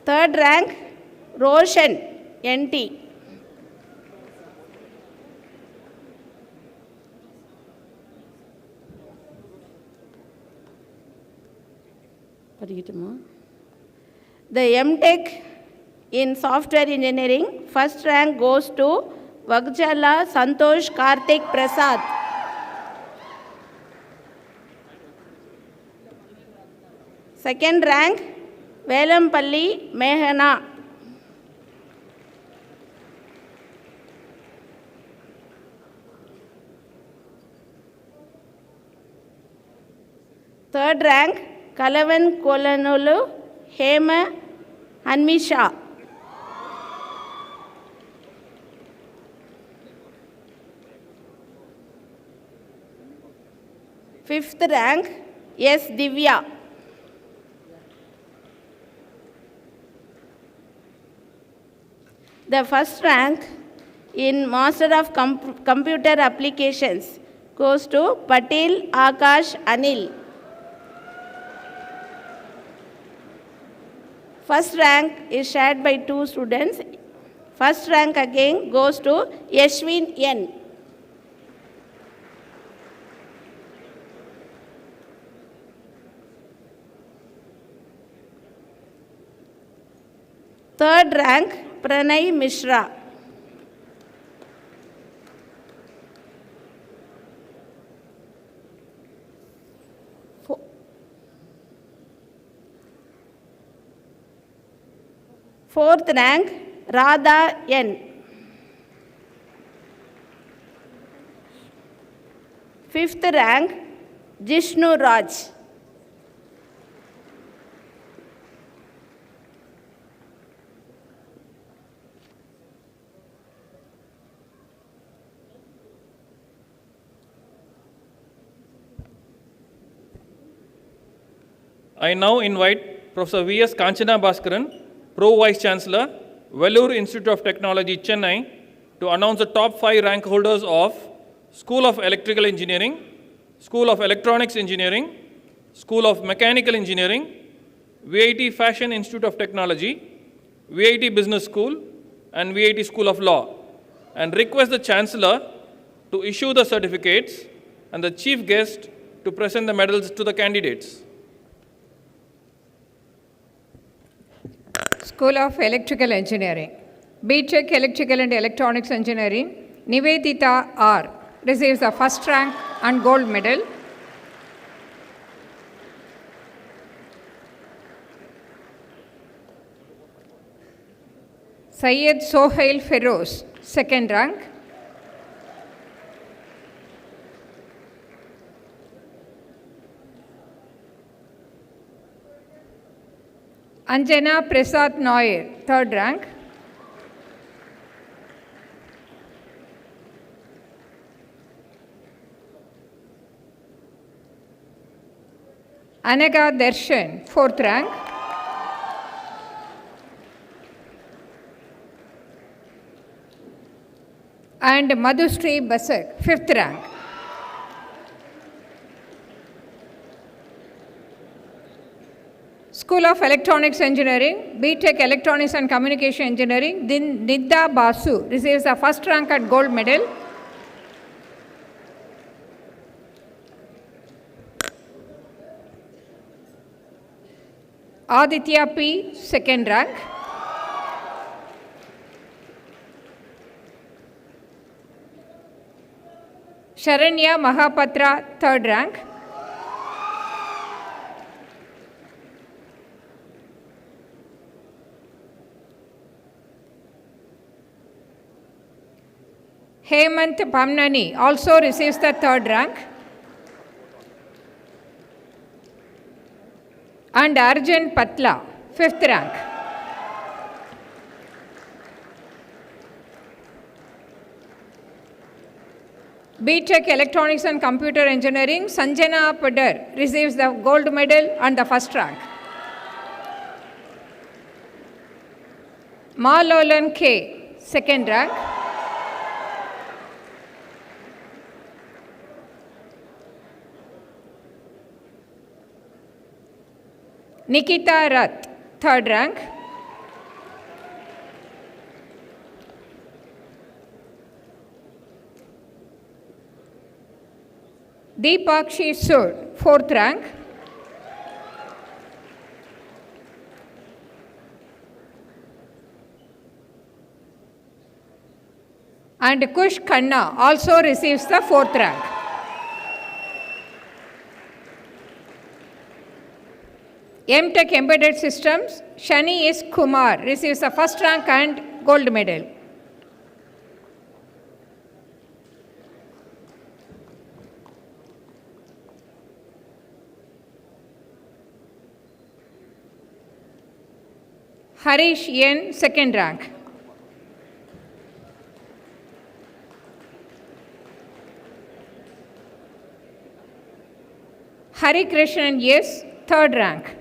Third rank, Roshan NT. The MTech in software engineering, first rank goes to Vagchala Santosh Karthik Prasad. Second rank, Velampalli Mehana. Third rank, Kalavan Kolanolu Hema Hanmisha. Fifth rank, S. Divya. The first rank in Master of Computer Applications goes to Patil Akash Anil. First rank is shared by two students. First rank again goes to Yashwin N. Third rank, Pranay Mishra. Fourth rank, Radha N. Fifth rank, Jishnu Raj. I now invite Professor V.S. Kanchana Bhaskaran, Pro Vice Chancellor, Vellore Institute of Technology, Chennai, to announce the top 5 rank holders of School of Electrical Engineering, School of Electronics Engineering, School of Mechanical Engineering, VIT Fashion Institute of Technology, VIT Business School, and VIT School of Law, and request the Chancellor to issue the certificates and the Chief Guest to present the medals to the candidates. School of Electrical Engineering, B.Tech Electrical and Electronics Engineering, Nivedita R. receives the first rank and gold medal. Syed Sohail Feroz, second rank. Anjana Prasad Nair, third rank. Anaga Darshan, fourth rank. And Madhusri Basak, fifth rank. School of Electronics Engineering, B.Tech Electronics and Communication Engineering, Nidda Basu receives the first rank and gold medal. Aditya P, second rank. Sharanya Mahapatra, third rank. Hemant Pamnani also receives the third rank. And Arjun Patla, fifth rank. B.Tech Electronics and Computer Engineering, Sanjana Padar receives the gold medal and the first rank. Malolan K, second rank. Nikita Rath, third rank. Deepakshi Sur, fourth rank. And Kush Khanna also receives the fourth rank. M.Tech Embedded Systems, Shani S. Kumar receives the first rank and gold medal. Harish N, second rank. Hari Krishnan S, third rank.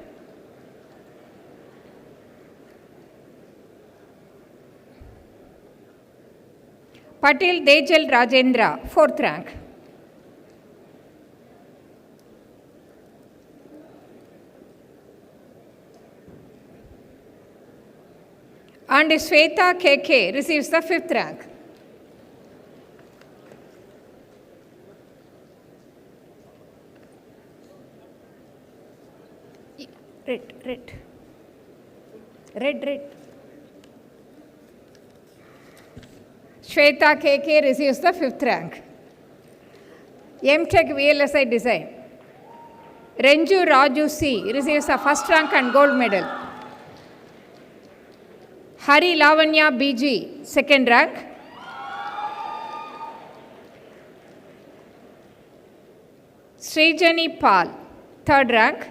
Patil Dejal Rajendra, fourth rank. And Sweta KK receives the fifth rank. Red. Shweta KK receives the fifth rank. M.Tech VLSI Design. Renju Raju C receives the first rank and gold medal. Hari Lavanya BG, second rank. Srijani Pal, third rank.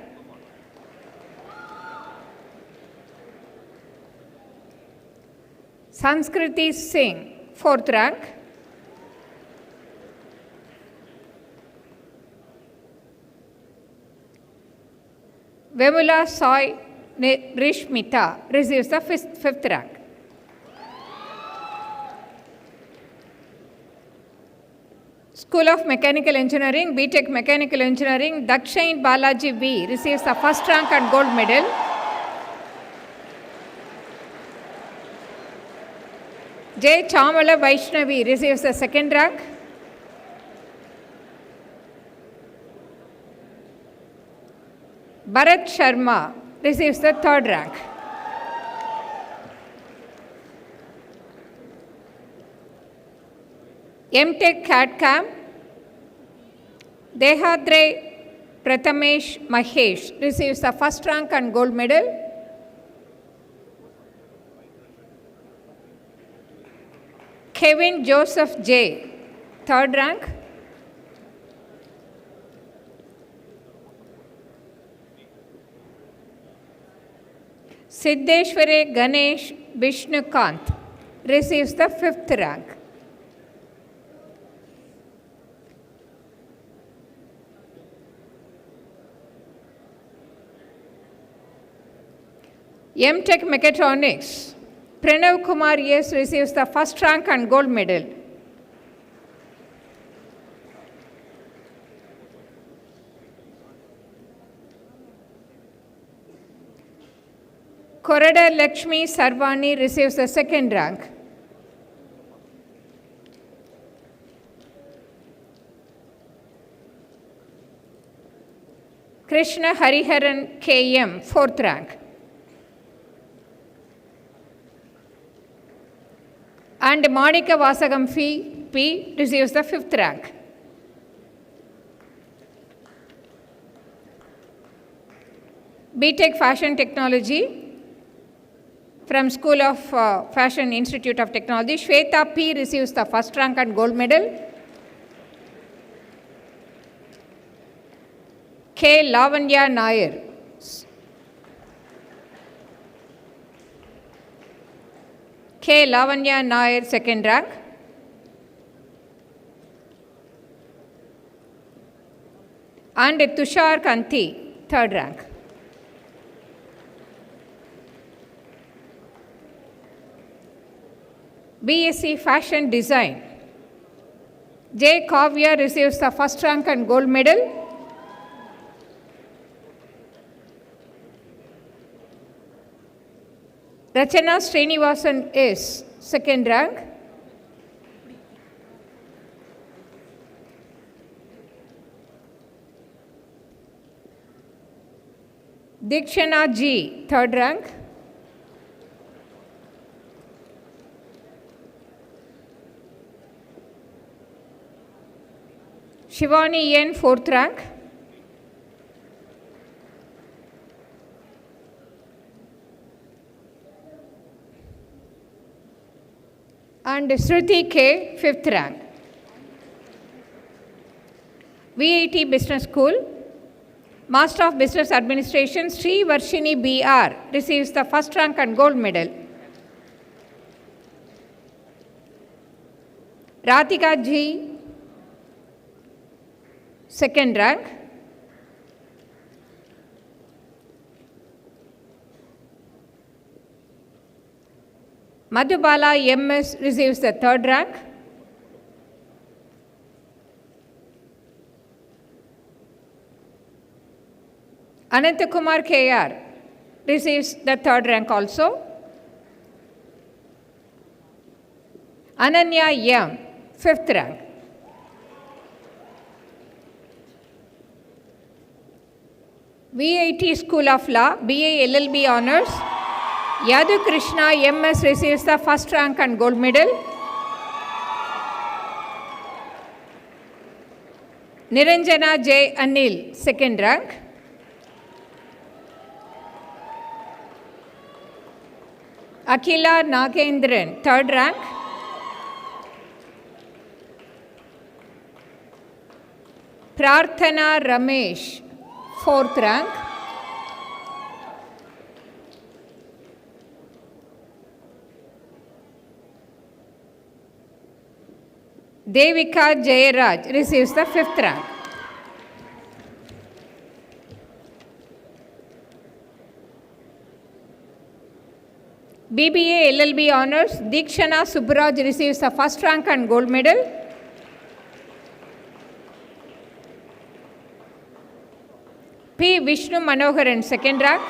Sanskriti Singh, fourth rank. Vemula Soy Rishmita receives the fifth rank. School of Mechanical Engineering, B.Tech Mechanical Engineering, Dakshain Balaji B receives the first rank and gold medal. J. Chamala Vaishnavi receives the second rank. Bharat Sharma receives the third rank. M.Tech CAD-CAM, Dehadre Prathamesh Mahesh receives the first rank and gold medal. Kevin Joseph J, third rank. Siddheshware Ganesh Vishnukant receives the fifth rank. M.Tech Mechatronics, Pranav Kumar S receives the first rank and gold medal. Koradar Lakshmi Sarvani receives the second rank. Krishna Hariharan KM, fourth rank. And Monica Vasagam P receives the fifth rank. BTech Fashion Technology from School of Fashion Institute of Technology, Shweta P receives the first rank and gold medal. K. Lavanya Nair. K. Lavanya Nair, second rank. And Tushar Kanti, third rank. BSc Fashion Design. J. Kavya receives the first rank and gold medal. Rachana Srinivasan is second rank. Dikshana G, third rank. Shivani N, fourth rank. And Shruti K, fifth rank. VIT Business School, Master of Business Administration, Sri Varshini BR receives the first rank and gold medal. Ratika G, second rank. Madhubala MS receives the third rank. Anantakumar KR receives the third rank also. Ananya M, fifth rank. VIT School of Law, BA LLB Honours, Yadu Krishna MS receives the first rank and gold medal. Niranjana J. Anil, second rank. Akila Nagendran, third rank. Prarthana Ramesh, fourth rank. Devika Jayaraj receives the fifth rank. BBA LLB Honours, Dikshana Subbaraj receives the first rank and gold medal. P. Vishnu Manoharan, second rank.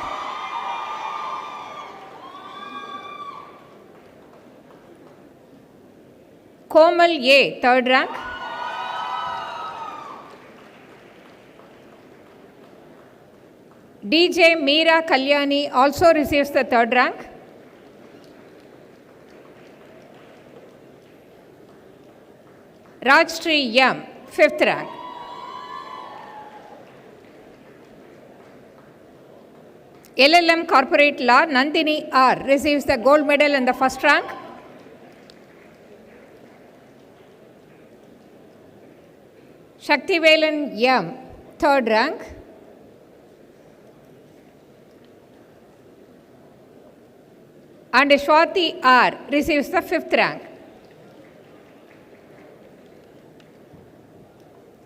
Komal A, third rank. DJ Meera Kalyani also receives the third rank. Rajshri M, fifth rank. LLM Corporate Law, Nandini R receives the gold medal and the first rank. Shaktivelan M, third rank. And Swati R receives the fifth rank.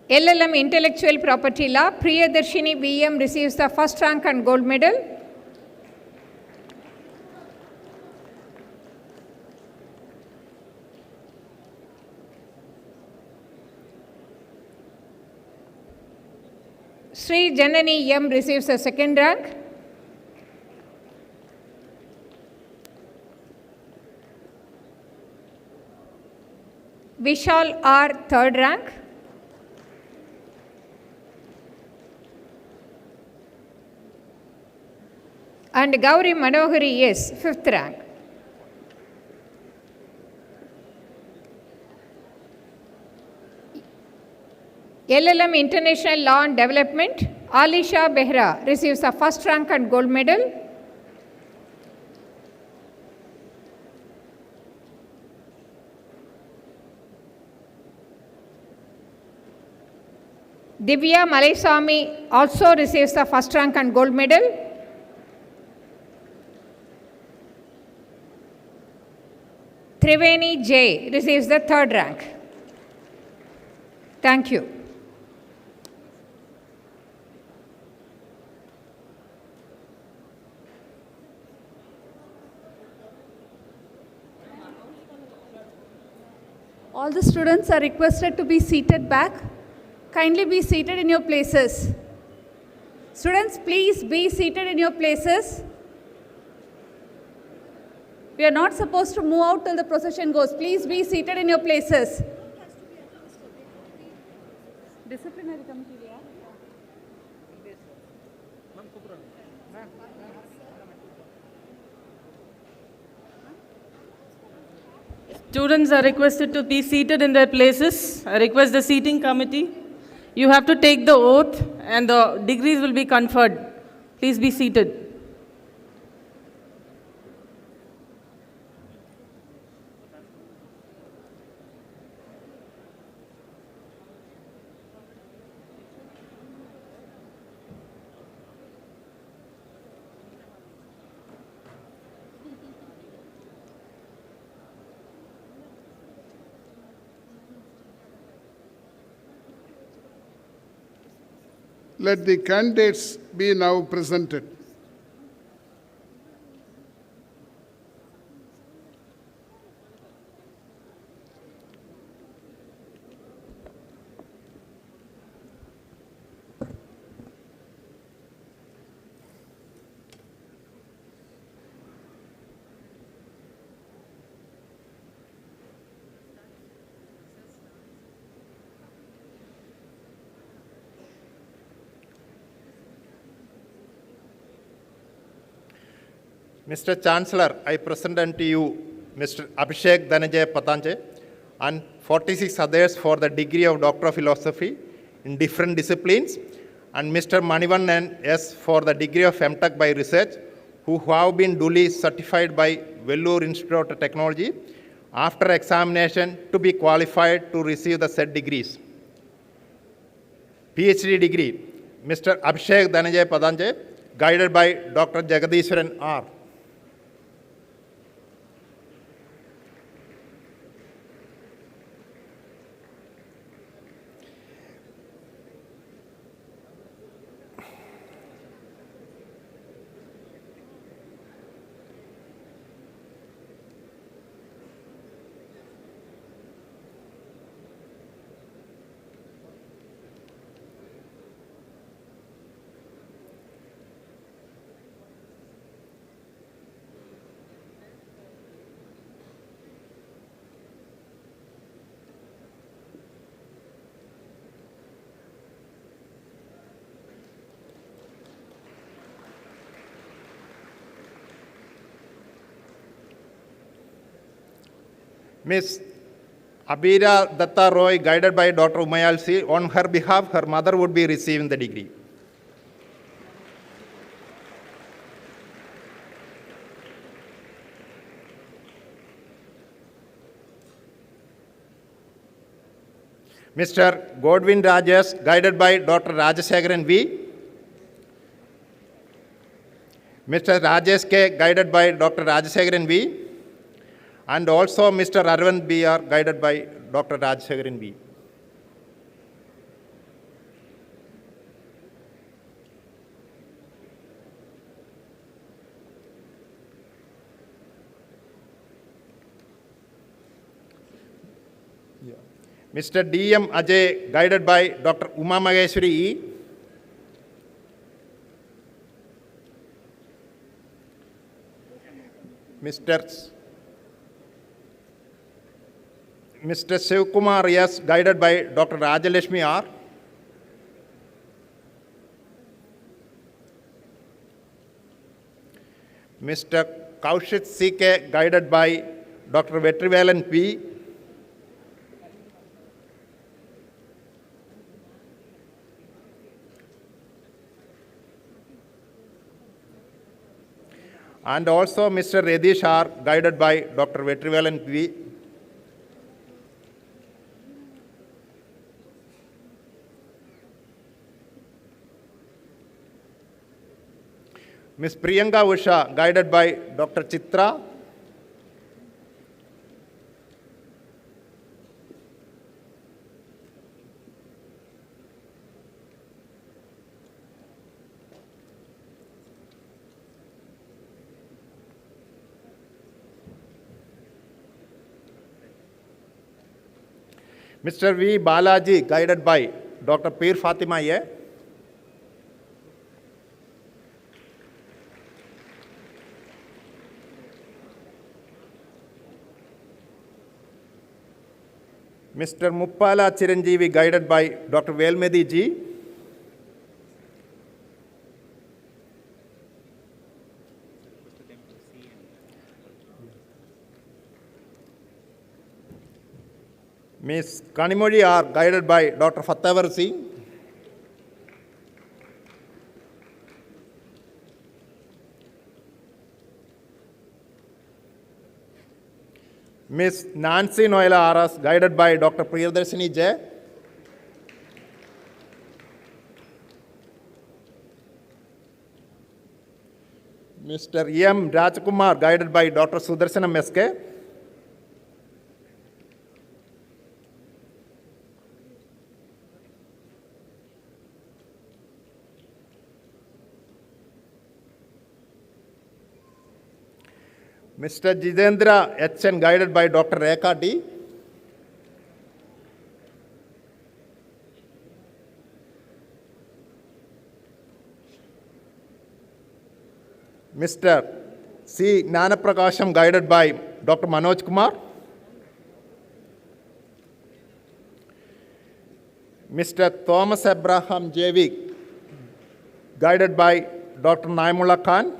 LLM Intellectual Property Law, Priyadarshini BM receives the first rank and gold medal. Sri Janani M receives the second rank. Vishal R, 3rd rank. And Gauri Manohari S, 5th rank. LLM International Law and Development, Alisha Behra receives the 1st rank and gold medal. Divya Malaiswamy also receives the 1st rank and gold medal. Triveni J receives the 3rd rank. Thank you. All the students are requested to be seated back. Kindly be seated in your places. Students, please be seated in your places. We are not supposed to move out till the procession goes. Please be seated in your places. Disciplinary committee. Students are requested to be seated in their places. I request the seating committee. You have to take the oath and the degrees will be conferred. Please be seated. Let the candidates be now presented. Mr. Chancellor, I present unto you Mr. Abhishek Dhananjay Patanje and 46 others for the degree of Doctor of Philosophy in different disciplines, and Mr. Manivannan S for the degree of MTech by Research, who have been duly certified by Vellore Institute of Technology after examination to be qualified to receive the said degrees. PhD degree, Mr. Abhishek Dhananjay Patanje, guided by Dr. Jagadishwaran R. Ms. Abira Datta Roy, guided by Dr. Umayal C. On her behalf, her mother would be receiving the degree. Mr. Godwin Rajesh, guided by Dr. Rajasekaran V. Mr. Rajesh K, guided by Dr. Rajasekaran V. And also Mr. Arvind B are guided by Dr. Rajasekaran B. Mr. D.M. Ajay, guided by Dr. Uma Maheshwari E. Mr. Shivkumar S., guided by Dr. Rajalashmi R. Mr. Kaushik C.K., guided by Dr. Vetrivelan P. And also Mr. Redish R., guided by Dr. Vetrivelan P. Ms. Priyanka Usha, guided by Dr. Chitra. Mr. V. Balaji, guided by Dr. Pir Fatima A. Mr. Muppala Chiranjeevi, guided by Dr. Velmedi G. Ms. Kanimoli R., guided by Dr. Fathavar Singh. Ms. Nancy Noela R.S., guided by Dr. Priyadarshini J. Mr. M. Rajkumar, guided by Dr. Sudarshanam S.K. Mr. Jitendra H.N., guided by Dr. Rekha D. Mr. C. Gnanaprakasham, guided by Dr. Manoj Kumar. Mr. Thomas Abraham J.V., guided by Dr. Naimullah Khan.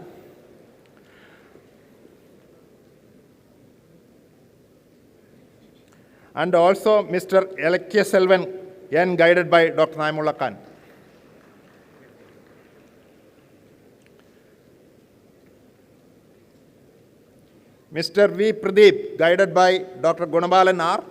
And also Mr. Elekya Selvan N., guided by Dr. Naimullah Khan. Mr. V. Pradeep, guided by Dr. Gunabalan R.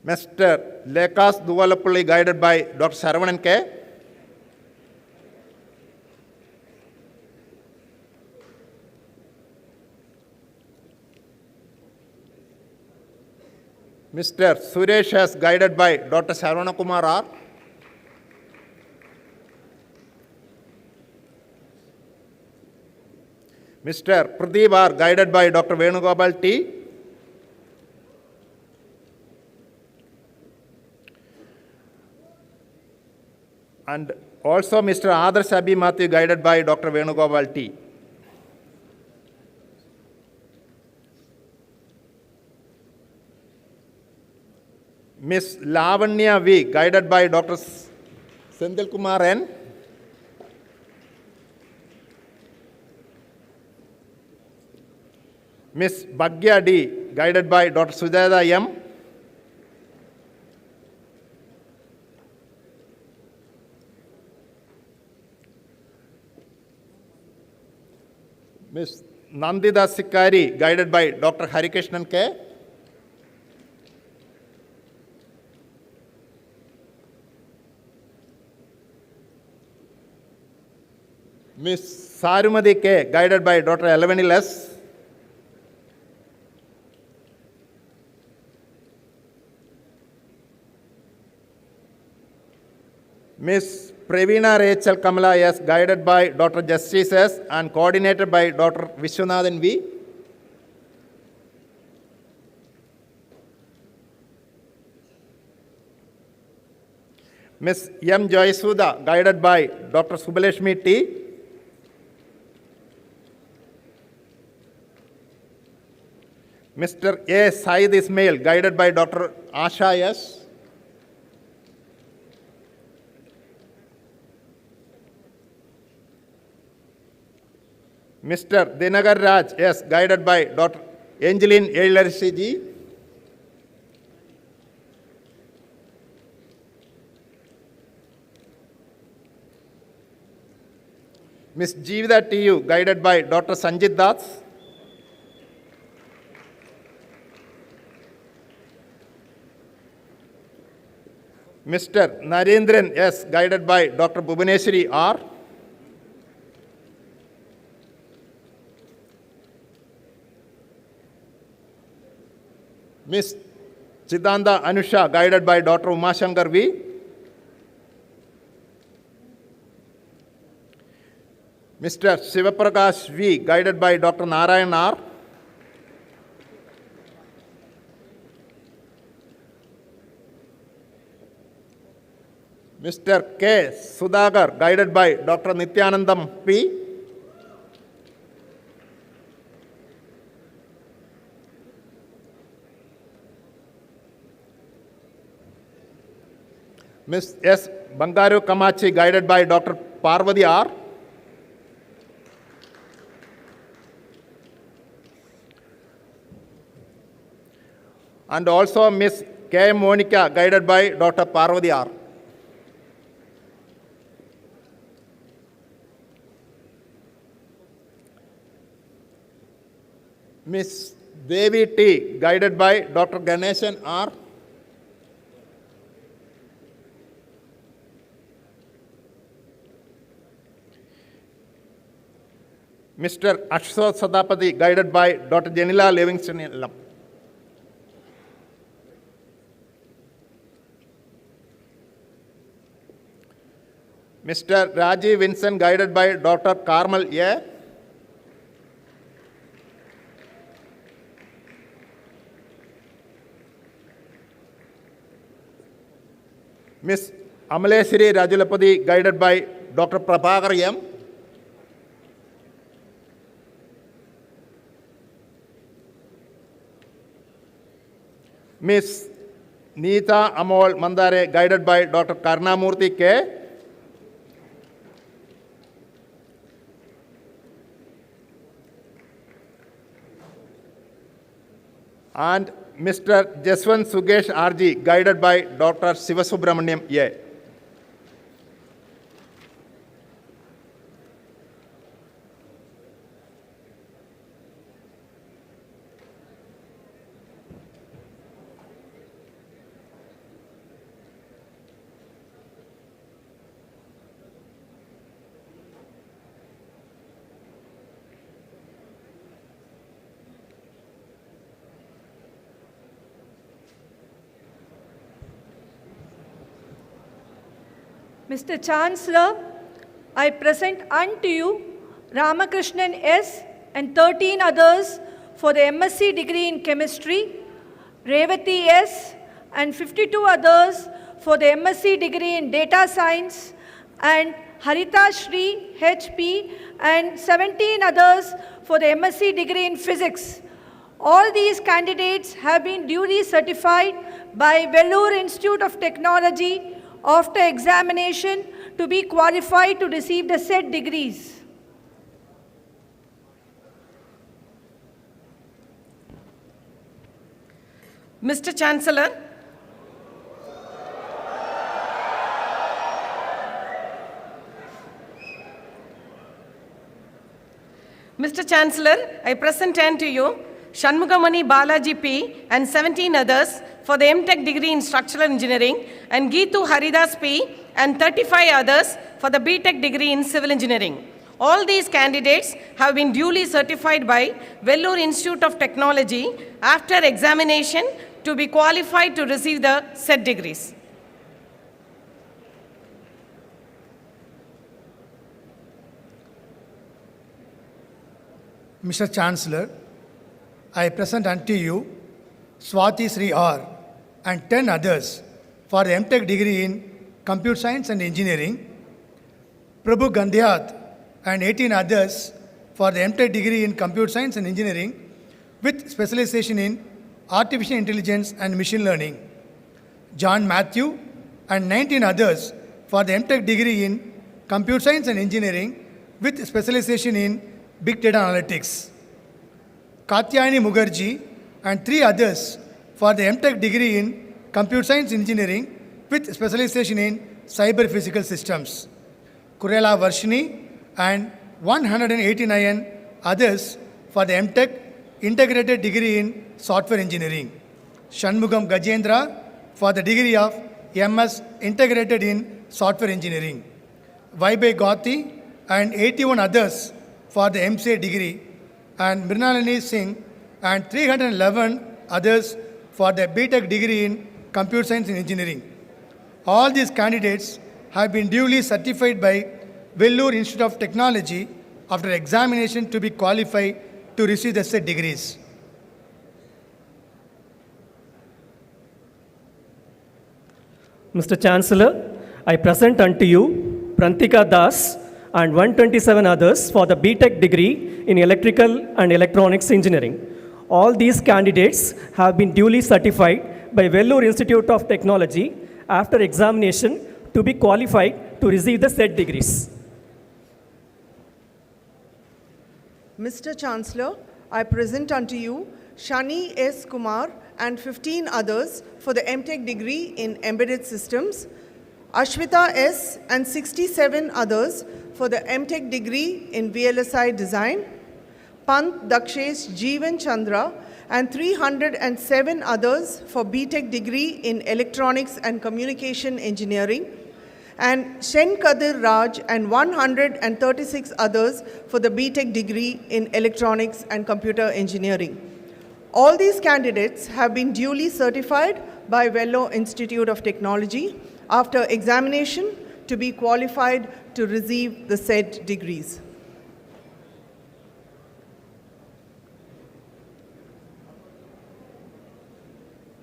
Mr. Lekas Duvalapulli, guided by Dr. Saravanan K. Mr. Suresh S., guided by Dr. Saravana Kumar R. Mr. Pradeep R., guided by Dr. Venugopal T. And also Mr. Adarsh Abhi Matthew, guided by Dr. Venugopal T. Ms. Lavanya V., guided by Dr. Senthil Kumar N. Ms. Bhagya D., guided by Dr. Sujata M. Ms. Nandida Sikari, guided by Dr. Harikrishnan K. Ms. Sarumadi K., guided by Dr. Elevenil S. Ms. Pravina Rachel Kamala S., guided by Dr. Justice S. and coordinated by Dr. Viswanathan V. Ms. M. Joyasuda, guided by Dr. Subbalashmi T. Mr. A. Said Ismail, guided by Dr. Asha S. Mr. Dinagar Raj S., guided by Dr. Angeline Elarisi G. Ms. Jeevita T.U., guided by Dr. Sanjit Das. Mr. Narendran S., guided by Dr. Bhubaneswari R. Ms. Chidanda Anusha, guided by Dr. Umashankar V. Mr. Sivaprakash V., guided by Dr. Narayan R. Mr. K. Sudhagar, guided by Dr. Nityanandam P. Ms. S. Bangaru Kamachi, guided by Dr. Parvati R. And also Ms. K. Monica, guided by Dr. Parvati R. Ms. Devi T., guided by Dr. Ganeshan R. Mr. Ashok Sadapati, guided by Dr. Janila Livingston Lam. Mr. Rajiv Vincent, guided by Dr. Carmel A. Ms. Amaleshwari Rajulapati, guided by Dr. Prabhakar M. Ms. Neeta Amol Mandare, guided by Dr. Karnamurthy K. And Mr. Jaswant Sugesh RG, guided by Dr. Sivasubramaniam A. Mr. Chancellor, I present unto you Ramakrishnan S. and 13 others for the MSc degree in chemistry, Revati S. and 52 others for the MSc degree in data science, and Harita Shri HP and 17 others for the MSc degree in physics. All these candidates have been duly certified by Vellore Institute of Technology after examination to be qualified to receive the said degrees. Mr. Chancellor, Mr. Chancellor, I present unto you Shanmugamani Balaji P. and 17 others for the MTech degree in structural engineering, and Geetu Haridas P. and 35 others for the BTech degree in civil engineering. All these candidates have been duly certified by Vellore Institute of Technology after examination to be qualified to receive the said degrees. Mr. Chancellor, I present unto you Swati Sri R. and 10 others for the MTech degree in Computer Science and Engineering, Prabhu Gandhiat and 18 others for the MTech degree in Computer Science and Engineering with specialization in Artificial Intelligence and Machine Learning. John Matthew and 19 others for the MTech degree in Computer Science and Engineering with specialization in Big Data Analytics. Katyayani Mukherjee and 3 others for the MTech degree in Computer Science Engineering with specialization in Cyber Physical Systems. Kurela Varshini and 189 others for the MTech integrated degree in Software Engineering. Shanmugam Gajendra for the degree of MS integrated in Software Engineering. Vaibe Gauti and 81 others for the MCA degree, and Mrinalini Singh and 311 others for the BTech degree in Computer Science and Engineering. All these candidates have been duly certified by Vellore Institute of Technology after examination to be qualified to receive the said degrees. Mr. Chancellor, I present unto you Prantika Das and 127 others for the BTech degree in Electrical and Electronics Engineering. All these candidates have been duly certified by Vellore Institute of Technology after examination to be qualified to receive the said degrees. Mr. Chancellor, I present unto you Shani S. Kumar and 15 others for the MTech degree in Embedded Systems, Ashwita S. and 67 others for the MTech degree in VLSI Design, Pant Dakshesh Jeevan Chandra and 307 others for BTech degree in Electronics and Communication Engineering, and Shen Kadir Raj and 136 others for the BTech degree in Electronics and Computer Engineering. All these candidates have been duly certified by Vellore Institute of Technology after examination to be qualified to receive the said degrees.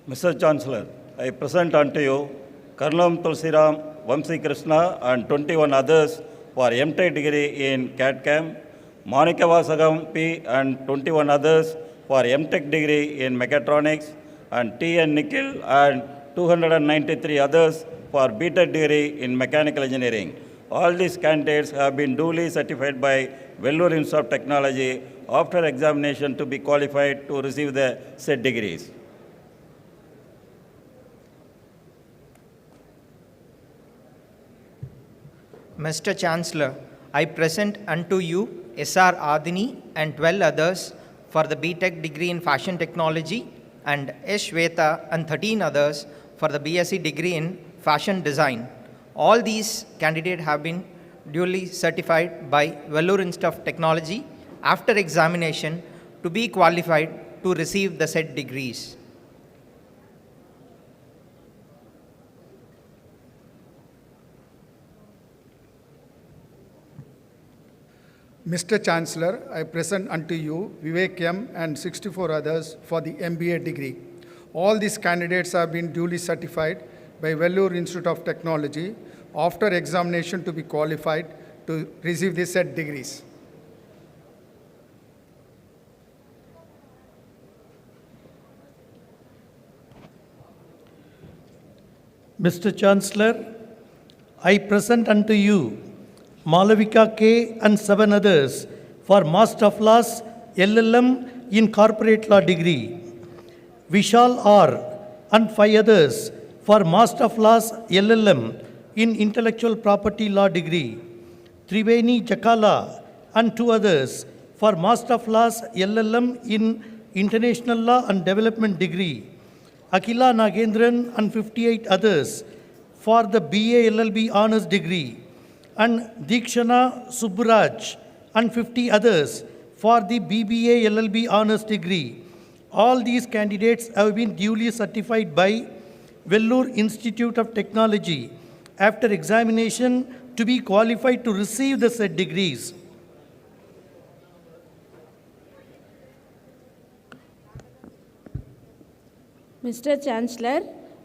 Mr. Chancellor, I present unto you Karnam Tulsiram Vamsi Krishna and 21 others for MTech degree in CAD/CAM, Monica Vasagam P. and 21 others for MTech degree in Mechatronics, and T.N. Nikhil and 293 others for BTech degree in Mechanical Engineering. All these candidates have been duly certified by Vellore Institute of Technology after examination to be qualified to receive the said degrees. Mr. Chancellor, I present unto you S.R. Adini and 12 others for the BTech degree in Fashion Technology, and S. Shweta and 13 others for the BSc degree in Fashion Design. All these candidates have been duly certified by Vellore Institute of Technology after examination to be qualified to receive the said degrees. Mr. Chancellor, I present unto you Vivek M. and 64 others for the MBA degree. All these candidates have been duly certified by Vellore Institute of Technology after examination to be qualified to receive the said degrees. Mr. Chancellor, I present unto you Malavika K. and 7 others for Master of Laws LLM in Corporate Law degree, Vishal R. and 5 others for Master of Laws LLM in Intellectual Property Law degree, Triveni Jakala and 2 others for Master of Laws LLM in International Law and Development degree, Akila Nagendran and 58 others for the BA LLB Honours degree, and Dikshana Subburaj and 50 others for the BBA LLB Honours degree. All these candidates have been duly certified by Vellore Institute of Technology after examination to be qualified to receive the said degrees. Mr. Chancellor,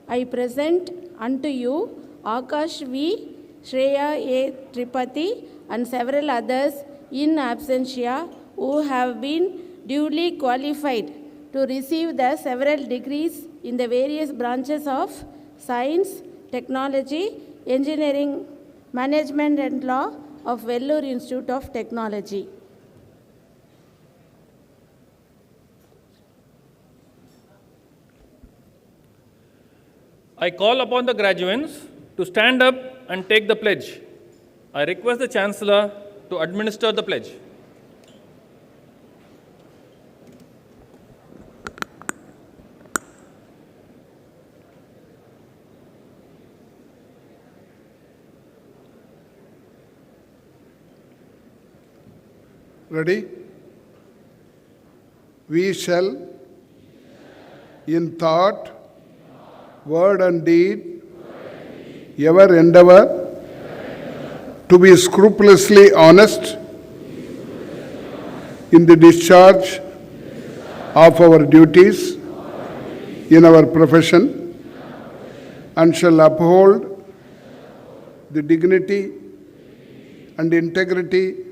I present unto you Akash V, Shreya A. Tripathi, and several others in absentia who have been duly qualified to receive the several degrees in the various branches of science, technology, engineering, management and law of Vellore Institute of Technology. I call upon the graduands to stand up and take the pledge. I request the Chancellor to administer the pledge. Ready? We shall, in thought, word and deed, ever endeavor to be scrupulously honest in the discharge of our duties in our profession, and shall uphold the dignity and integrity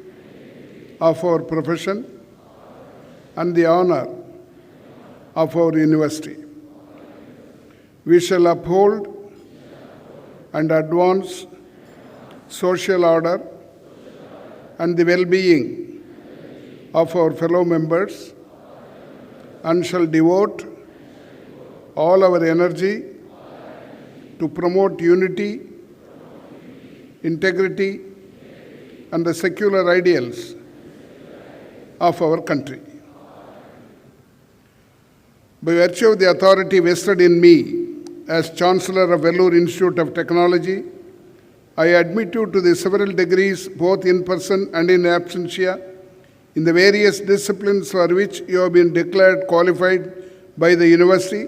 of our profession and the honor of our university. We shall uphold and advance social order and the well-being of our fellow members, and shall devote all our energy to promote unity, integrity, and the secular ideals of our country. By virtue of the authority vested in me as Chancellor of Vellore Institute of Technology, I admit you to the several degrees, both in person and in absentia, in the various disciplines for which you have been declared qualified by the university,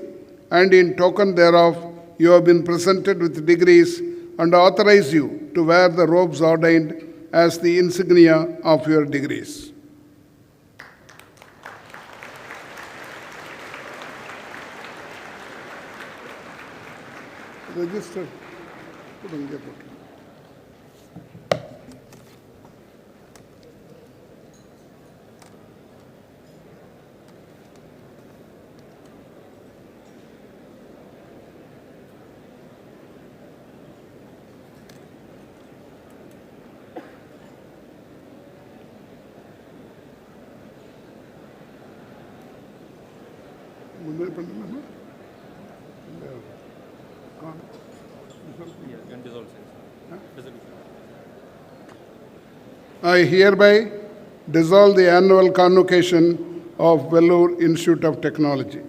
and in token thereof, you have been presented with degrees and authorize you to wear the robes ordained as the insignia of your degrees. Register. I hereby dissolve the annual convocation of Vellore Institute of Technology.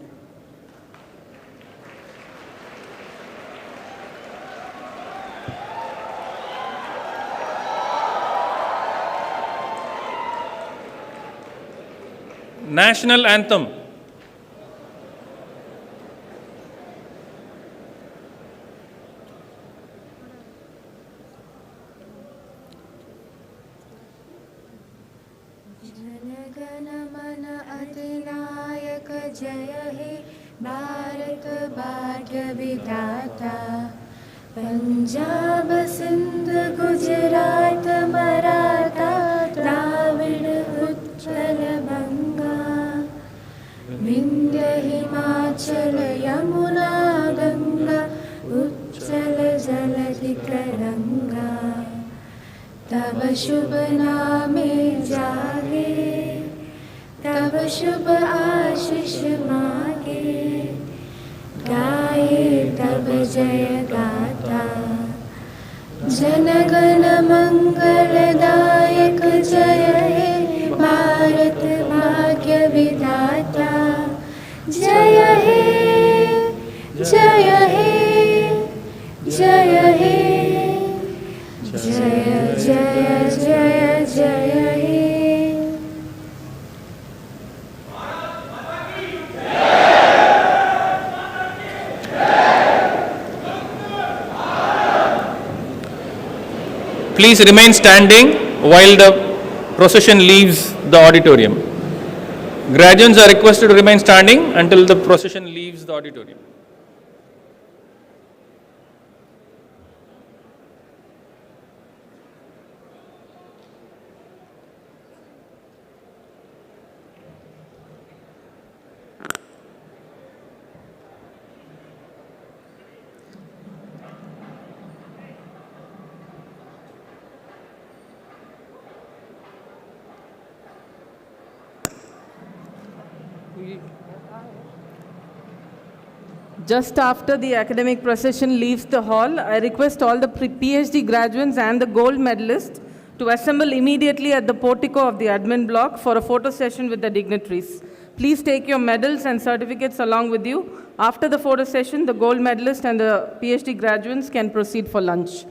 National Anthem. Punjab Sindh Gujarat Maratha Dravida Utkal बंगा विंध्य हिमाचल यमुना गंगा उच्चल जलधि तरंगा तब शुभ नामे जागे तब शुभ आशीष मागे गाए तब जय गाथा जनगण मंगलदायक जय हे भारत भाग्य विधाता जय हे जय हे जय हे जय जय जय जय हे Please remain standing while the procession leaves the auditorium. Graduands are requested to remain standing until the procession leaves the auditorium. Just after the academic procession leaves the hall, I request all the PhD graduates and the gold medalists to assemble immediately at the portico of the admin block for a photo session with the dignitaries. Please take your medals and certificates along with you. After the photo session, the gold medalist and the PhD graduates can proceed for lunch.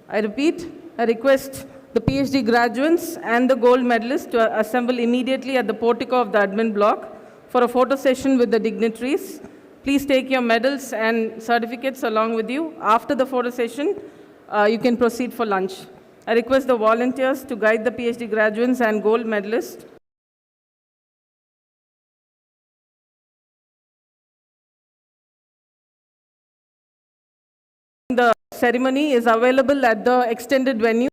I repeat, I request the PhD graduates and the gold medalists to assemble immediately at the portico of the admin block for a photo session with the dignitaries. Please take your medals and certificates along with you. After the photo session, you can proceed for lunch. I request the volunteers to guide the PhD graduates and gold medalists. The ceremony is available at the extended venue.